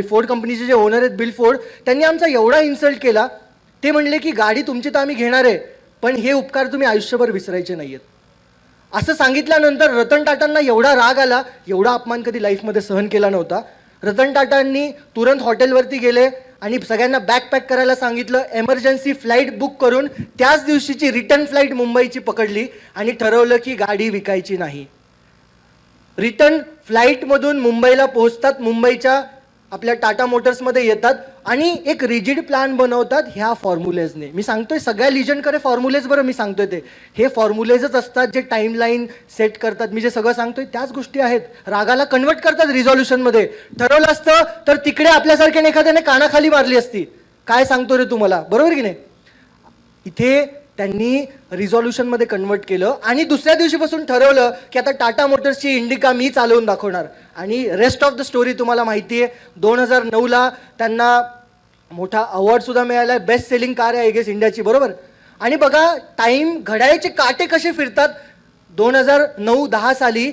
फोर्ड कंपनीचे जे ओनर आहेत बिल फोर्ड, त्यांनी आमचा एवढा इन्सल्ट केला। ते म्हणले की गाडी तुमची तर आम्ही घेणार आहे, पण हे उपकार तुम्ही आयुष्यभर विसरायचे नाहीयेत। असं सांगितल्यानंतर रतन टाटांना एवढा राग आला, एवढा अपमान कधी लाईफमध्ये सहन केला नव्हता। रतन टाटांनी तुरंत हॉटेलवरती गेले आणि सगळ्यांना बॅकपॅक करायला सांगितलं, एमर्जन्सी फ्लाईट बुक करून त्याच दिवशीची रिटर्न फ्लाईट मुंबईची पकडली आणि ठरवलं की गाडी विकायची नाही. रिटर्न फ्लाईटमधून मुंबईला पोहोचतात, मुंबईच्या आपल्या टाटा मोटर्समध्ये येतात आणि एक रिजिड प्लॅन बनवतात ह्या फॉर्म्युलेजने. मी सांगतोय सगळ्या लिजंडकडे फॉर्म्युलेज, बरं मी सांगतोय ते हे फॉर्म्युलेजच असतात जे टाईमलाईन सेट करतात. मी जे सगळं सांगतोय त्याच गोष्टी आहेत, रागाला कन्वर्ट करतात रिझॉल्युशनमध्ये. ठरवलं असतं तर तिकडे आपल्यासारख्याने एखाद्याने कानाखाली मारली असती, काय सांगतो रे तू मला, बरोबर की नाही. इथे त्यांनी रिझॉल्युशनमध्ये कन्वर्ट केलं आणि दुसऱ्या दिवशीपासून ठरवलं की आता टाटा मोटर्सची इंडिका मी चालवून दाखवणार. आणि रेस्ट ऑफ द स्टोरी तुम्हाला माहिती आहे. 2009ला त्यांना मोठा अवॉर्डसुद्धा मिळाला आहे, बेस्ट सेलिंग कार आहे आय गेस इंडियाची, बरोबर. आणि बघा टाईम, घड्याळाचे काटे कसे फिरतात. 2009-10 साली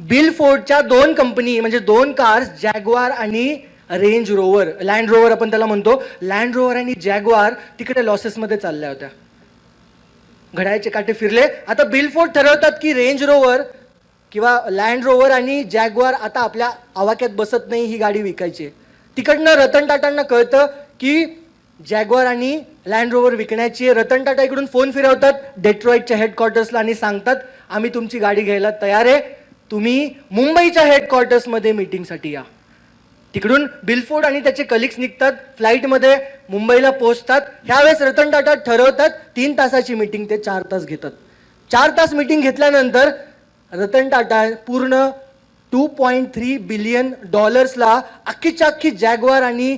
बिल फोर्डच्या 2 कंपनी म्हणजे 2 कार्स, जॅग्वार आणि रेंज रोवर, लँड रोवर आपण त्याला म्हणतो, लँड रोवर आणि जॅग्वार तिकडे लॉसेसमध्ये चालल्या होत्या. घड्याळाचे काटे फिरले. आता बिल फोर्ड ठरवतात की रेंज रोवर किंवा लँड रोवर आणि जॅग्वार आता आपल्या आवाक्यात बसत नाही, ही गाडी विकायची आहे. तिकडनं रतन टाटांना कळतं की जॅग्वार आणि लँड रोवर विकण्याची आहे. रतन टाटा इकडून फोन फिरवतात डेट्रॉईटच्या हेडक्वार्टर्सला आणि सांगतात आम्ही तुमची गाडी घ्यायला तयार आहे, तुम्ही मुंबईच्या हेडक्वार्टर्समध्ये मीटिंगसाठी या. तिकडून बिलफोर्ड आणि त्याचे कलिग्स निघतात, फ्लाईटमध्ये मुंबईला पोहोचतात. ह्यावेळेस रतन टाटा ठरवतात 3 तासाची मीटिंग ते 4 तास घेतात. 4 तास मीटिंग घेतल्यानंतर रतन टाटा पूर्ण $2.3 बिलियन अख्खीच्या अख्खी जॅग्वार आणि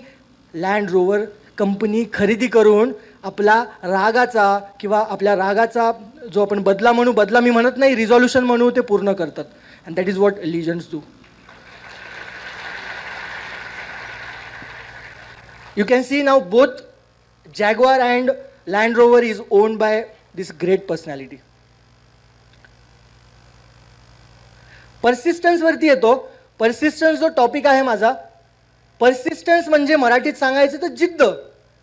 लँड रोवर कंपनी खरेदी करून आपला रागाचा किंवा आपल्या रागाचा जो आपण बदला म्हणू, बदला मी म्हणत नाही, रिझॉल्युशन म्हणू, ते पूर्ण करतात. And that is what legends do. You can see now both Jaguar and Land Rover is owned by this great personality. Persistence वरती येतो. Persistence जो टॉपिक आहे माझा, Persistence म्हणजे मराठीत सांगायचं तर जिद्द.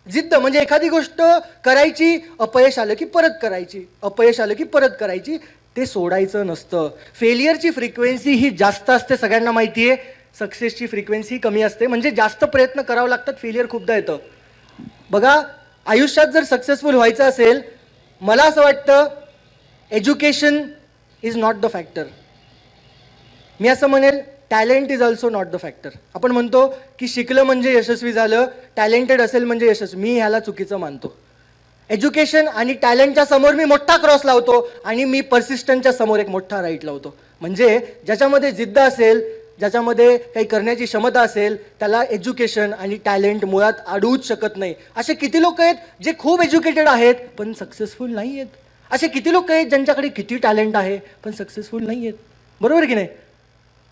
जिद्द म्हणजे एखादी गोष्ट करायची, अपयश आलं की परत करायची, अपयश आलं की परत करायची, ते सोडायचं नसतं. फेलियरची फ्रिक्वेन्सी ही जास्त असते, सगळ्यांना माहिती आहे. सक्सेसची फ्रिक्वेन्सी कमी असते, म्हणजे जास्त प्रयत्न करावं लागतात, फेलियर खूपदा येतं. बघा आयुष्यात जर सक्सेसफुल व्हायचं असेल, मला असं वाटतं education is not the factor. मी असं म्हणेल talent is also not the factor. आपण म्हणतो की शिकलं म्हणजे यशस्वी झालं, टॅलेंटेड असेल म्हणजे यशस्वी. मी ह्याला चुकीचं मानतो. एज्युकेशन आणि टॅलेंटच्या समोर मी मोठा क्रॉस लावतो आणि मी परसिस्टंटच्या समोर एक मोठा राईट लावतो. म्हणजे ज्याच्यामध्ये जिद्द असेल, ज्याच्यामध्ये काही करण्याची क्षमता असेल, त्याला एज्युकेशन आणि टॅलेंट मुळात अडवूच शकत नाही. असे किती लोक आहेत जे खूप एज्युकेटेड आहेत पण सक्सेसफुल नाही आहेत. असे किती लोक आहेत ज्यांच्याकडे किती टॅलेंट आहे पण सक्सेसफुल नाही आहेत, बरोबर की नाही.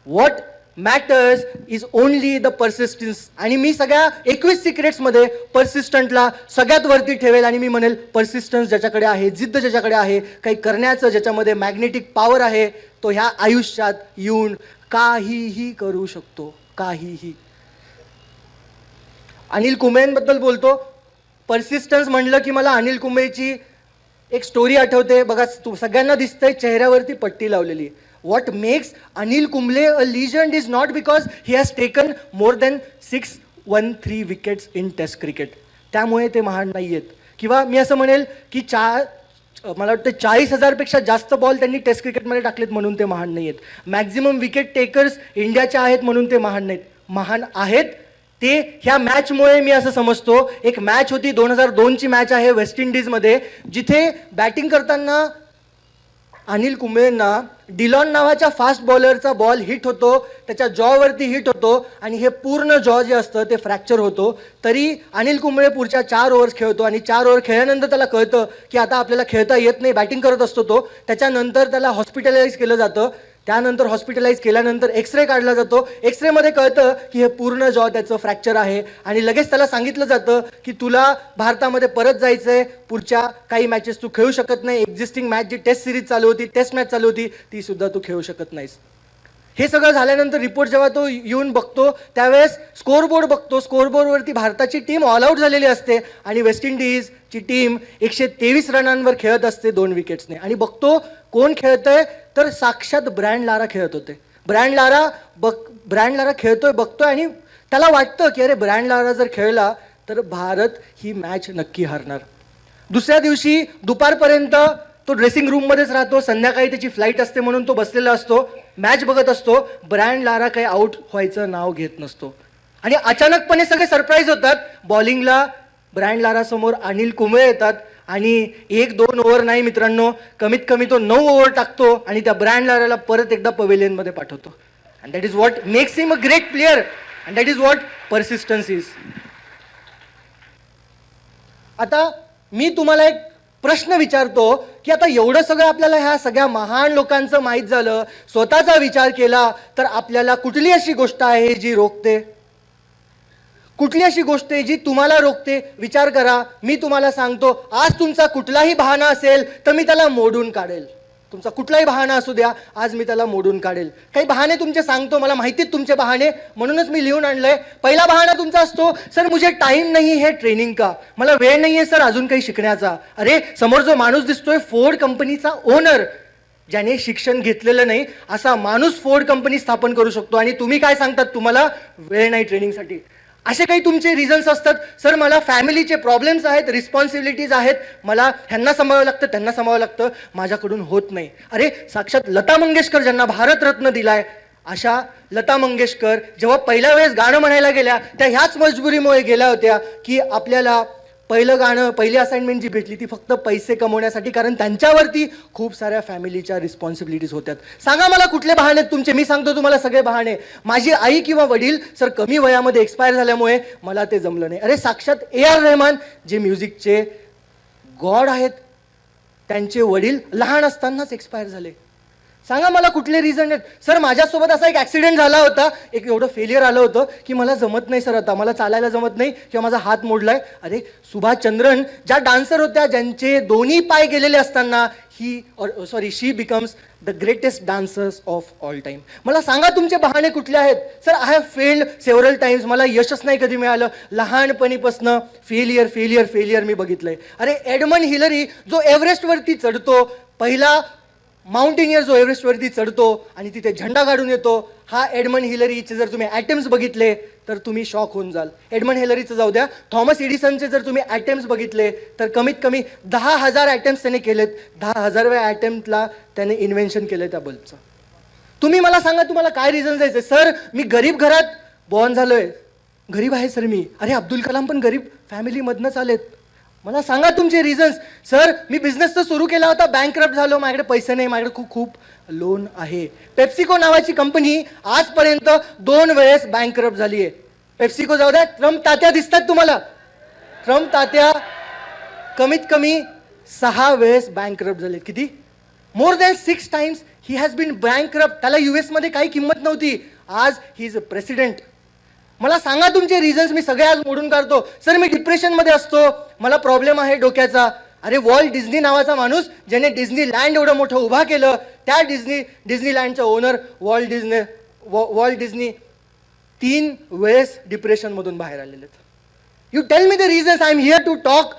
What matters is only the persistence. आणि मी सगळ्या 21 सिक्रेट्समध्ये परसिस्टंटला सगळ्यात वरती ठेवेल आणि मी म्हणेल परसिस्टन्स ज्याच्याकडे आहे, जिद्द ज्याच्याकडे आहे, काही करण्याचं ज्याच्यामध्ये मॅग्नेटिक पॉवर आहे, तो ह्या आयुष्यात येऊन काहीही करू शकतो, काहीही. अनिल कुंबळेंबद्दल बोलतो. परसिस्टन्स म्हणलं की मला अनिल कुंबळेची एक स्टोरी आठवते. बघा सगळ्यांना दिसतंय चेहऱ्यावरती पट्टी लावलेली. What makes Anil Kumble a legend is not because he has taken more than 613 wickets in Test cricket. त्यामुळे ते महान नाही आहेत. किंवा मी असं म्हणेल की मला वाटतं 40,000पेक्षा जास्त बॉल त्यांनी टेस्ट क्रिकेटमध्ये टाकलेत म्हणून ते महान नाही आहेत. मॅक्झिमम विकेट टेकर्स इंडियाचे आहेत म्हणून ते महान नाहीत. महान आहेत ते ह्या मॅचमुळे. मी असं समजतो एक मॅच होती, 2002ची मॅच आहे वेस्ट इंडिजमध्ये, जिथे बॅटिंग करताना अनिल कुंबळेंना डिलॉन नावाच्या फास्ट बॉलरचा बॉल हिट होतो, त्याच्या जॉवरती हिट होतो आणि हे पूर्ण जॉ जे असतं ते फ्रॅक्चर होतो. तरी अनिल कुंबळे पुढच्या 4 ओव्हर्स खेळतो आणि 4 ओव्हर खेळल्यानंतर त्याला कळतं की आता आपल्याला खेळता येत नाही, बॅटिंग करत असतो तो. त्याच्यानंतर त्याला हॉस्पिटलाइज केलं जातं. त्यानंतर हॉस्पिटलाइज केल्यानंतर एक्सरे काढला जातो. एक्सरेमध्ये कळतं की हे पूर्ण जॉ त्याचं फ्रॅक्चर आहे आणि लगेच त्याला सांगितलं जातं की तुला भारतामध्ये परत जायचं आहे, पुढच्या काही मॅचेस तू खेळू शकत नाही. एक्झिस्टिंग मॅच जी टेस्ट सिरीज चालू होती, टेस्ट मॅच चालू होती, ती सुद्धा तू खेळू शकत नाहीस. हे सगळं झाल्यानंतर रिपोर्ट जेव्हा तो येऊन बघतो त्यावेळेस स्कोअरबोर्ड बघतो. स्कोअरबोर्डवरती भारताची टीम ऑल आऊट झालेली असते आणि वेस्ट इंडिजची टीम 123 रनांवर खेळत असते 2 विकेट्सने. आणि बघतो कोण खेळतंय तर साक्षात ब्रॅन लारा खेळत होते. ब्रॅन लारा ब्रायन लारा खेळतोय बघतोय आणि त्याला वाटतं की अरे ब्रायन लारा जर खेळला तर भारत ही मॅच नक्की हारणार. दुसऱ्या दिवशी दुपारपर्यंत तो ड्रेसिंग रूममध्येच राहतो, संध्याकाळी त्याची फ्लाईट असते म्हणून तो बसलेला असतो, मॅच बघत असतो. ब्रायन लारा काही आउट व्हायचं नाव घेत नसतो आणि अचानकपणे सगळे सरप्राईज होतात. बॉलिंगला ब्रायन लारा समोर अनिल कुंबळे येतात आणि 1-2 ओव्हर नाही मित्रांनो, कमीत कमी तो 9 ओव्हर टाकतो आणि त्या ब्रायन लाराला परत एकदा पवेलियनमध्ये पाठवतो. And that is what makes him a great player and that is what persistence is. आता मी तुम्हाला एक प्रश्न विचारतो की आता एवढं सगळं आपल्याला ह्या सगळ्या महान लोकांचं माहीत झालं, स्वतःचा विचार केला, तर आपल्याला कुठली अशी गोष्ट आहे जी रोखते? कुठली अशी गोष्ट आहे जी तुम्हाला रोखते? विचार करा. मी तुम्हाला सांगतो, आज तुमचा कुठलाही बहाणा असेल तर मी त्याला मोडून काढेल. तुमचा कुठलाही बहाणा असू द्या, आज मी त्याला मोडून काढेल. काही बहाणे तुमचे सांगतो, मला माहिती आहेत तुमचे बहाणे, म्हणूनच मी लिहून आणलंय. पहिला बहाणा तुमचा असतो, सर मुझे टाइम नहीं है ट्रेनिंग का, मला वेळ नाही आहे सर अजून काही शिकण्याचा. अरे समोर जो माणूस दिसतोय फोर्ड कंपनीचा ओनर, ज्याने शिक्षण घेतलेलं नाही, असा माणूस फोर्ड कंपनी स्थापन करू शकतो आणि तुम्ही काय सांगतात तुम्हाला वेळ नाही ट्रेनिंगसाठी. असे काही तुमचे रिझन्स असतात, सर मला फॅमिलीचे प्रॉब्लेम्स आहेत, रिस्पॉन्सिबिलिटीज आहेत, मला ह्यांना सांभाळावं लागतं त्यांना सांभाळावं लागतं, माझ्याकडून होत नाही. अरे साक्षात लता मंगेशकर ज्यांना भारतरत्न दिलाय, अशा लता मंगेशकर जेव्हा पहिल्या वेळेस गाणं म्हणायला गेल्या त्या ह्याच मजबुरीमुळे गेल्या होत्या की आपल्याला पहिलं गाणं, पहिली असाइनमेंट जी भेटली ती फक्त पैसे कमवण्यासाठी, कारण त्यांच्यावरती खूप साऱ्या फॅमिलीच्या रिस्पॉन्सिबिलिटीज होत्यात. सांगा मला कुठले बहाणे आहेत तुमचे? मी सांगतो तुम्हाला सगळे बहाणे. माझी आई किंवा वडील सर कमी वयामध्ये एक्सपायर झाल्यामुळे मला ते जमलं नाही. अरे साक्षात AR रहमान जे म्युझिकचे गॉड आहेत, त्यांचे वडील लहान असतानाच एक्सपायर झाले. सांगा मला कुठले रिझन आहेत? सर माझ्यासोबत असा एक ॲक्सिडेंट झाला होता, एक एवढं फेलियर आलं होतं की मला जमत नाही सर, आता मला चालायला जमत नाही किंवा माझा हात मोडलाय. अरे सुभाष चंद्रन ज्या डान्सर होत्या, ज्यांचे दोन्ही पाय गेलेले असताना she becomes the greatest dancers of all time. मला सांगा तुमचे बहाणे कुठले आहेत? Sir I have failed several times, मला यशच नाही कधी मिळालं, लहानपणीपासनं फेलियर फेलियर फेलियर मी बघितलंय. अरे एडमंड हिलरी जो एव्हरेस्टवरती चढतो, पहिला माउंटेनियर जो एव्हरेस्टवरती चढतो आणि तिथे झेंडा काढून येतो, हा एडमंड हिलरीचे जर तुम्ही ॲटम्स बघितले तर तुम्ही शॉक होऊन जाल. एडमंड हिलरीचं जाऊ द्या, थॉमस एडिसनचे जर तुम्ही ॲटम्स बघितले तर कमीत कमी 10,000 ॲटम्स त्याने केलेत. 10,000व्या ॲटम्प्टला त्याने इन्व्हेन्शन केलं त्या बल्बचं. तुम्ही मला सांगा तुम्हाला काय रिझन जायचं? सर मी गरीब घरात बॉर्न झालोय, गरीब आहे सर मी. अरे अब्दुल कलाम पण गरीब फॅमिलीमधनंच आलेत. मला सांगा तुमचे रिझन्स. सर मी बिझनेस तर सुरू केला होता, बँकरप्ट झालो, माझ्याकडे पैसे नाही, माझ्याकडे खूप खूप लोन आहे. पेप्सिको नावाची कंपनी आजपर्यंत 2 वेळेस बँकरप्ट झाली आहे. पेप्सिको जाऊ द्या, ट्रम्प तात्या दिसतात तुम्हाला, ट्रम्प तात्या कमीत कमी 6 वेळेस बँकरप्ट झाले. किती? More than 6 times he has been bankrupt. त्याला US मध्ये काही किंमत नव्हती, आज ही इज अ प्रेसिडेंट. मला सांगा तुमचे रिझन्स, मी सगळे आज मोडून काढतो. सर मी डिप्रेशनमध्ये असतो, मला प्रॉब्लेम आहे डोक्याचा. अरे वॉल्ट डिझनी नावाचा माणूस ज्याने डिझनी लँड एवढं मोठं उभा केलं, त्या डिझनीलँडचा ओनर वॉल्ट डिझनी 3 वेळेस डिप्रेशनमधून बाहेर आलेले आहेत. You tell me the reasons, I am here to talk.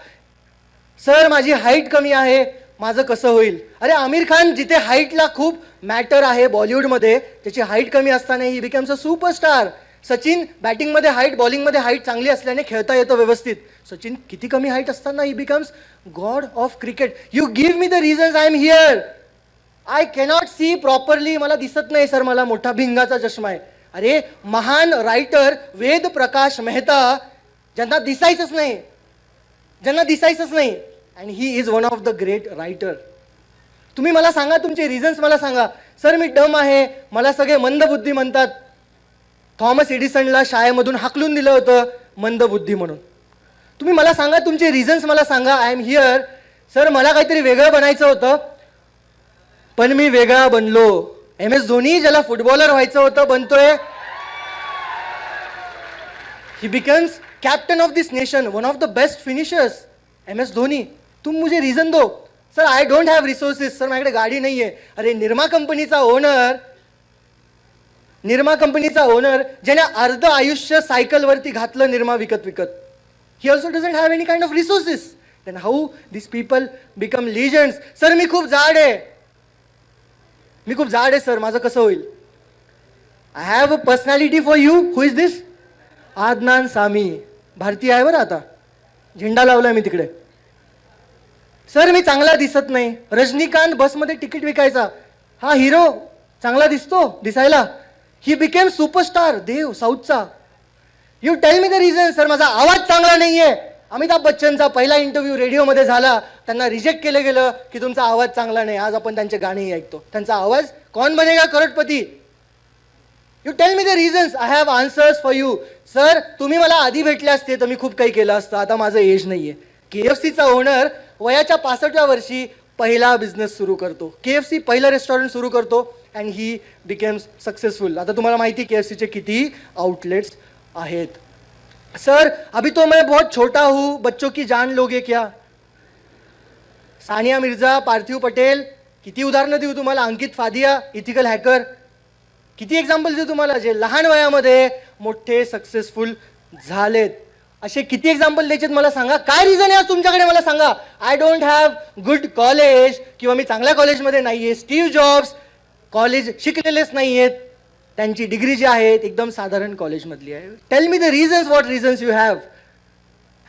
Sir माझी हाईट कमी आहे, माझं कसं होईल? अरे आमिर खान जिथे हाईटला खूप मॅटर आहे बॉलिवूडमध्ये, त्याची हाईट कमी असताना he becomes a superstar. Sachin बॅटिंगमध्ये हाईट, बॉलिंगमध्ये हाईट चांगली असल्याने खेळता येतं व्यवस्थित. सचिन किती कमी हाईट असताना he becomes God of cricket. You give me the reasons, I am here. I cannot see properly, मला दिसत नाही सर, मला मोठा भिंगाचा चष्मा आहे. अरे महान रायटर वेद प्रकाश मेहता ज्यांना दिसायचंच नाही, and he is one of the great writer. तुम्ही मला सांगा तुमचे रिझन्स, मला सांगा. सर मी डम आहे, मला सगळे मंदबुद्धी म्हणतात. थॉमस एडिसनला शाळेमधून हाकलून दिलं होतं मंदबुद्धी म्हणून. तुम्ही मला सांगा तुमचे रिझन्स, मला सांगा. I am here. सर मला काहीतरी वेगळं बनायचं होतं, पण मी वेगळा बनलो. MS धोनी ज्याला फुटबॉलर व्हायचं होतं बनतोय. He becomes captain of this nation, one of the best finishers. MS Dhoni. तुम मुझे रिझन दो. Sir I don't have resources, sir माझ्याकडे गाडी नाही आहे. अरे निरमा कंपनीचा ओनर ज्याने अर्ध आयुष्य सायकलवरती घातलं निरमा विकत. He also doesn't have any kind of resources. Then how this people become legends. Sir मी खूप जाड आहे सर, माझं कसं होईल? I have a personality for you. Who is this? Adnan Sami. भारतीय आहे बरं आता. झेंडा लावलाय मी तिकडे. सर मी चांगला दिसत नाही. रजनीकांत बसमध्ये तिकीट विकायचा. हा हिरो चांगला दिसतो दिसायला. He became superstar. देव साऊथचा. You tell me the reason. Sir माझा आवाज चांगला नाहीये. अमिताभ बच्चनचा पहिला इंटरव्ह्यू रेडिओमध्ये झाला. त्यांना रिजेक्ट केलं गेलं की तुमचा आवाज चांगला नाही. आज आपण त्यांचे गाणेही ऐकतो. त्यांचा आवाज Kaun Banega Crorepati. You tell me the reasons. I have answers for you. Sir तुम्ही मला आधी भेटले असते तर मी खूप काही केलं असतं. आता माझं एज नाहीये. KFCचा ओनर वयाच्या 65व्या वर्षी पहिला बिझनेस सुरू करतो. KFC पहिलं रेस्टॉरंट सुरू करतो अँड ही बिकेम्स सक्सेसफुल. आता तुम्हाला माहिती KFCचे किती आउटलेट्स आहेत. सर अभी तो मैं बहुत छोटा हूँ, बच्चों की जान लोगे क्या. सानिया मिर्झा, पार्थिव पटेल, किती उदाहरणं देऊ तुम्हाला. अंकित फादिया, इथिकल हॅकर. किती एक्झाम्पल्स देऊ तुम्हाला जे लहान वयामध्ये मोठे सक्सेसफुल झालेत. असे किती एक्झाम्पल द्यायचे मला सांगा. काय रिझन आहे आज तुमच्याकडे मला सांगा. I don't have good college किंवा मी चांगल्या कॉलेजमध्ये नाही आहे. स्टीव्ह जॉब्स कॉलेज शिकलेलेच नाही आहेत. त्यांची डिग्री जी आहे एकदम साधारण कॉलेजमधली आहे. Tell me the reasons. What reasons you have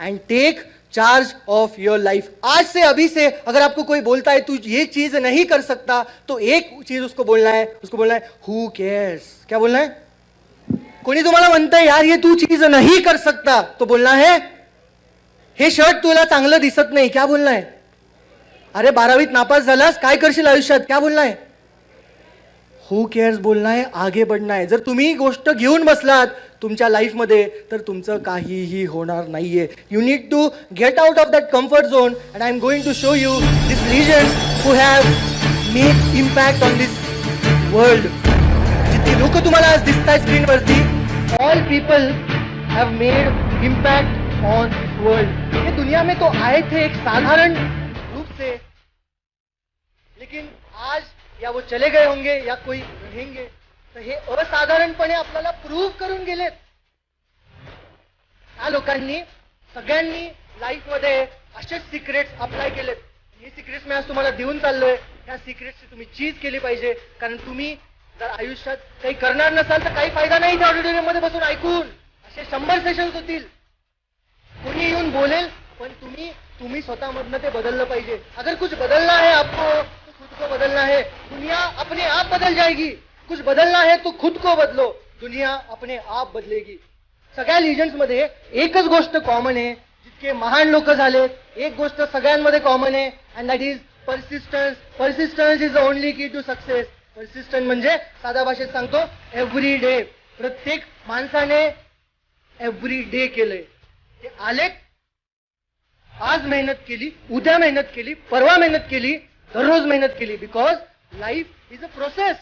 and take charge of your life. आज से अभी से अगर आपको कोई बोलता है तू ये चीज नहीं कर सकता तो एक चीज उसको बोलना है हु केयर्स. क्या बोलना है. कोणी तुम्हाला म्हणतंय यार ये तू चीज नहीं कर सकता तो बोलना है हे शर्ट तुला चांगलं दिसत नाही. क्या बोलना है. अरे 12वीत नापास झालास काय करशील आयुष्यात. क्या बोलना है. हु केअर्स बोलणं आहे. आगे बढ़ना आहे. जर तुम्ही गोष्ट घेऊन बसलात तुमच्या लाईफमध्ये तर तुमचं काहीही होणार नाहीये. You need to get out of that comfort zone and I am going to show you this legends who have made impact on this world. जितकी लोक तुम्हाला आज दिसत आहेत स्क्रीनवरती, all people have made impact on world. ये दुनिया में तो आए थे एक साधारण रूप से, लेकिन आज या वो चले गए होंगे या कोई रहेंगे. तर हे असाधारणपणे आपल्याला प्रूव्ह करून गेलेत. या लोकांनी सगळ्यांनी लाईफमध्ये असेच सिक्रेट्स अप्लाय केलेत. हे सिक्रेट्स मी आज तुम्हाला देऊन चाललोय. या सिक्रेट्सची तुम्ही चीज केली पाहिजे. कारण तुम्ही जर आयुष्यात काही करणार नसाल तर काही फायदा नाही त्या ऑडिटोरियम मध्ये बसून ऐकून. असे 100 सेशन्स होतील. कोणी येऊन बोलेल पण तुम्ही स्वतःमधनं ते बदललं पाहिजे. अगर कुछ बदलना है आपको तो खुद को बदलना है. दुनिया अपने आप बदल जाएगी. कुछ बदलना है तो खुद को बदलो. दुनिया अपने आप बदलेगी. सगळ्या लिजंड्स मध्ये एकच गोष्ट कॉमन आहे. जितके महान लोक झालेत एक गोष्ट सगळ्यांमध्ये कॉमन आहे and that is persistence. Persistence is the only key to success. Persistence म्हणजे साध्या भाषेत सांगतो एव्हरी डे. प्रत्येक माणसाने एव्हरी डे केलंय. ते आले आज मेहनत केली, उद्या मेहनत केली, परवा मेहनत केली, दररोज मेहनत केली. Because life is a process.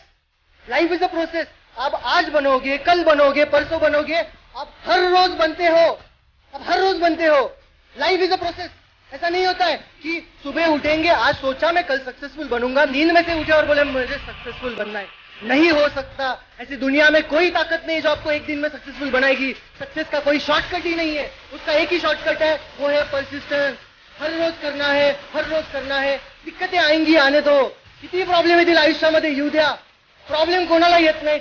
Life is a process. आप आज बनोगे, कल बनोगे, परसों बनोगे. आप हर रोज बनते हो. आप हर रोज बनते हो. Life is a process. ऐसा नहीं होता है कि सुबह उठेंगे आज सोचा मैं कल सक्सेसफुल बनूंगा, नींद में से उठे और बोले मुझे सक्सेसफुल बनना है. नहीं हो सकता. ऐसी दुनिया में कोई ताकत नहीं जो आपको एक दिन में सक्सेसफुल बनाएगी. सक्सेस का कोई शॉर्टकट ही नहीं है. उसका एक ही शॉर्टकट है, वो है परसिस्टेंस. हर रोज करना है, हर रोज करना है. दिक्कतें आएंगी, आने दो. किती प्रॉब्लेम येतील आयुष्यामध्ये येऊ द्या. प्रॉब्लेम कोणाला येत नाहीत.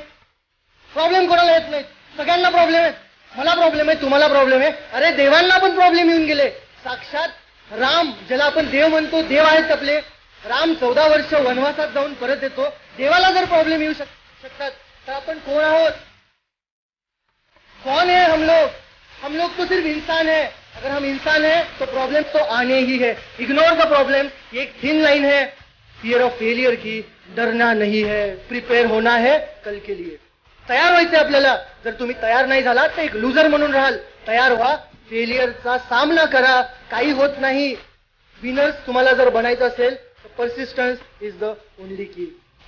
प्रॉब्लेम कोणाला येत नाहीत. सगळ्यांना प्रॉब्लेम आहे. मला प्रॉब्लेम आहे, तुम्हाला प्रॉब्लेम आहे. अरे देवांना पण प्रॉब्लेम येऊन गेले. साक्षात राम ज्याला आपण देव म्हणतो, देव आहेत आपले. राम 14 वर्ष वनवासात जाऊन परत येतो. देवाला जर प्रॉब्लेम येऊ शकतात तर आपण कोण आहोत. कौन है हम लोग. हम लोग तो सिर्फ इंसान है. अगर हम इंसान है तो प्रॉब्लम तो आने ही है. Ignore the problem. एक थिन लाइन है फियर ऑफ फेलियर की. डरना नहीं है, प्रिपेयर होना है कल के लिए. तयार व्हायचे आपल्याला. जर तुम्ही तयार नाही झालात तर एक लुजर म्हणून राहाल. तयार व्हा. फेलियरचा सामना करा. काही होत नाही. विनर्स तुम्हाला जर बनायचं असेल तर परसिस्टन्स इज द ओनली की.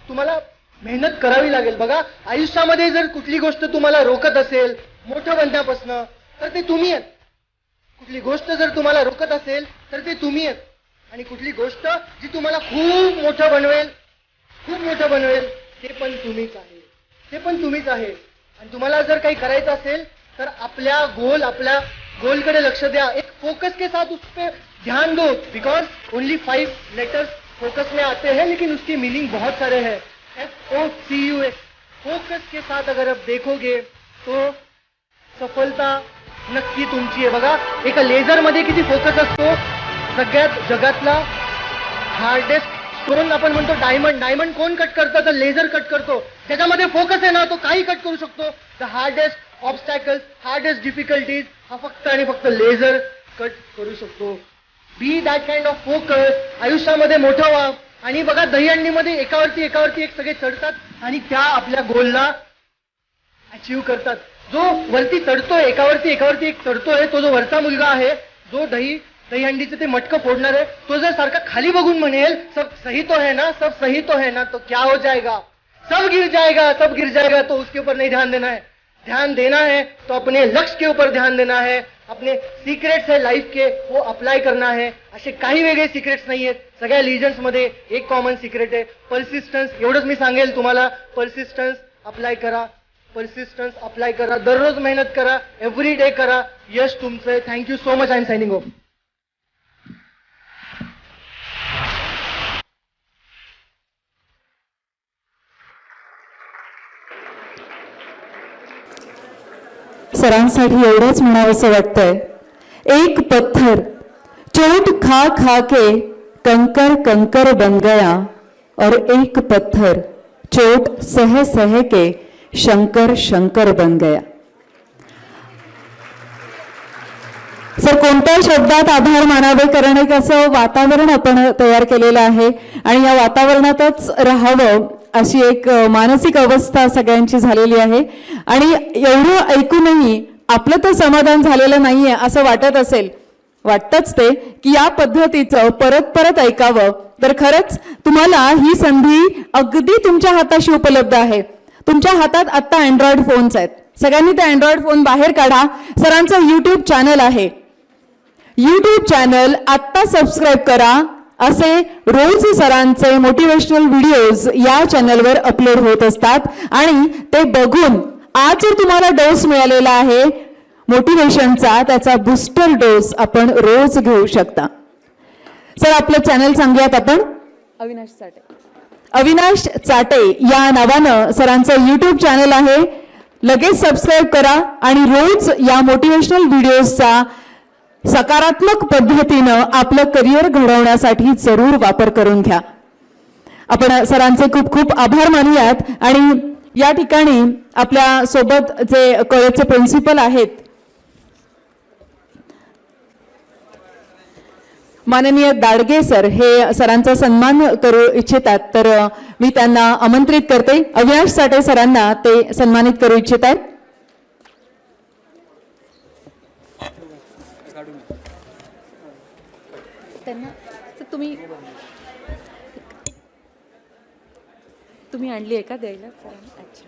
तुम्हाला मेहनत करावी लागेल. बघा आयुष्यामध्ये जर कुठली गोष्ट तुम्हाला रोखत असेल मोठं बनण्यापासून तर ते तुम्ही आहेत. कुठली गोष्ट जर तुम्हाला रोखत असेल तर ते तुम्ही आहेत. आणि कुठली गोष्ट जी तुम्हाला खूप मोठं बनवेल, खूप मोठं बनवेल ते पण तुम्हीच आहे. ते पण तुम्हीच आहे. आणि तुम्हाला जर काही करायचं असेल तर आपल्या गोलकडे लक्ष द्या. एक फोकस के साथ उस पे ध्यान दो. बिकॉज ओनली 5 लेटर्स फोकस में आते हैं लेकिन उसकी मीनिंग बहुत सारे हैं. FOCUS फोकस के साथ अगर आप देखोगे तो सफलता नक्की तुमची आहे. बघा एका लेझर मध्ये किती फोकस असतो. सगळ्यात जगातला हार्डेस्ट स्टोन आपण म्हणतो डायमंड कोण कट करतं तर लेझर कट करतो. त्याच्यामध्ये फोकस आहे ना तो काही कट करू शकतो. The hardest obstacles hardest difficulties हा फक्त आणि फक्त लेझर कट करू शकतो. बी दॅट काइंड ऑफ फोकस. आयुष्यामध्ये मोठं व्हा. आणि बघा दहीहंडीमध्ये एकावरती एक सगळे चढतात आणि त्या आपल्या गोलला अचीव्ह करतात. जो वरती चढतोय एकावरती एक चढतोय तो जो वरचा मुलगा आहे जो दहीहंडीचं ते मटकं फोडणार आहे तो जर सारखा खाली बघून म्हणेल सब सही तो है ना तो क्या हो जाएगा सब गिर जाएगा. तो उसके ऊपर नहीं ध्यान देना है तो अपने लक्ष्य के ऊपर ध्यान देना है. अपने सिक्रेट्स है लाईफ के वो अप्लाय करना है. असे काही वेगळे सिक्रेट्स नाही आहेत. सगळ्या लिजन्स मध्ये एक कॉमन सिक्रेट आहे पर्सिस्टन्स. एवढंच मी सांगेल तुम्हाला. पर्सिस्टन्स अप्लाय करा. दररोज मेहनत करा. एव्हरी डे करा. यश तुमचं. Thank you so much. I am signing off. सरांसाठी एवढंच म्हणावंसं वाटतंय. एक पत्थर चोट खा खा के कंकर कंकर बन गया और एक पत्थर चोट सह सह के शंकर शंकर बन गया. सर कोणत्या शब्दात आभार मानावे कारण एक असं वातावरण आपण तयार केलेलं आहे आणि या वातावरणातच राहावं अशी एक मानसिक अवस्था सगळ्यांची झालेली आहे. आणि एवढं ऐकूनही आपलं तर समाधान झालेलं नाहीये असं वाटतच ते की या पद्धतीचं परत ऐकावं. तर खरंच तुम्हाला ही संधी अगदी तुमच्या हाताशी उपलब्ध आहे. तुमच्या हातात आता अँड्रॉइड फोन्स आहेत. सगळ्यांनी ते अँड्रॉइड फोन बाहेर काढा. सरांचं YouTube चॅनल आहे. YouTube चॅनल आत्ता सबस्क्राईब करा. असे रोज सरांचे मोटिवेशनल व्हिडिओज या चॅनलवर अपलोड होत असतात आणि ते बघून आज जर तुम्हाला डोस मिळालेला आहे मोटिवेशनचा त्याचा बूस्टर डोस आपण रोज घेऊ शकता. सर आपलं चॅनल सांगूयात आपण. अविनाश चाटे या नावानं सरांचं YouTube चॅनल आहे. लगेच सबस्क्राईब करा आणि रोज या मोटिवेशनल व्हिडिओजचा सकारात्मक पद्धतीनं आपलं करिअर घडवण्यासाठी जरूर वापर करून घ्या. आपण सरांचे खूप खूप आभार मानूयात. आणि या ठिकाणी आपल्या सोबत जे कॉलेजचे प्रिन्सिपल आहेत माननीय दाडगे सर हे सरांचा सन्मान करू इच्छितात तर मी त्यांना आमंत्रित करते. अविनाश चाटे सरांना ते सन्मानित करू इच्छितात. त्यांना तुम्ही आणली आहे का द्यायला. अच्छा.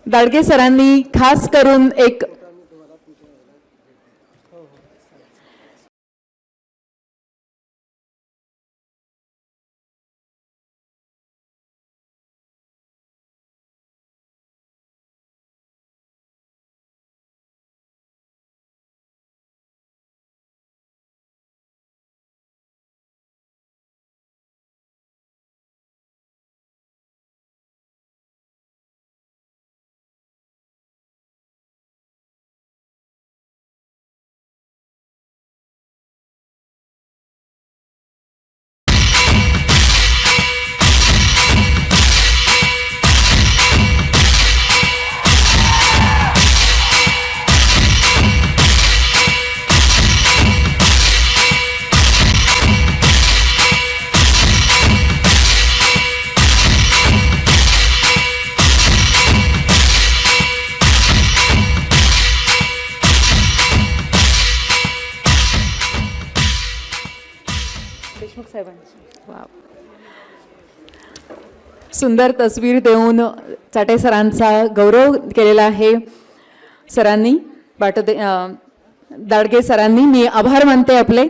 दाडगे सरांनी खास करून एक सुंदर तस्वीर देऊन चाटे सरांचा गौरव केलेला आहे सरांनी दाडगे सरांनी. मी आभार मानते आपले.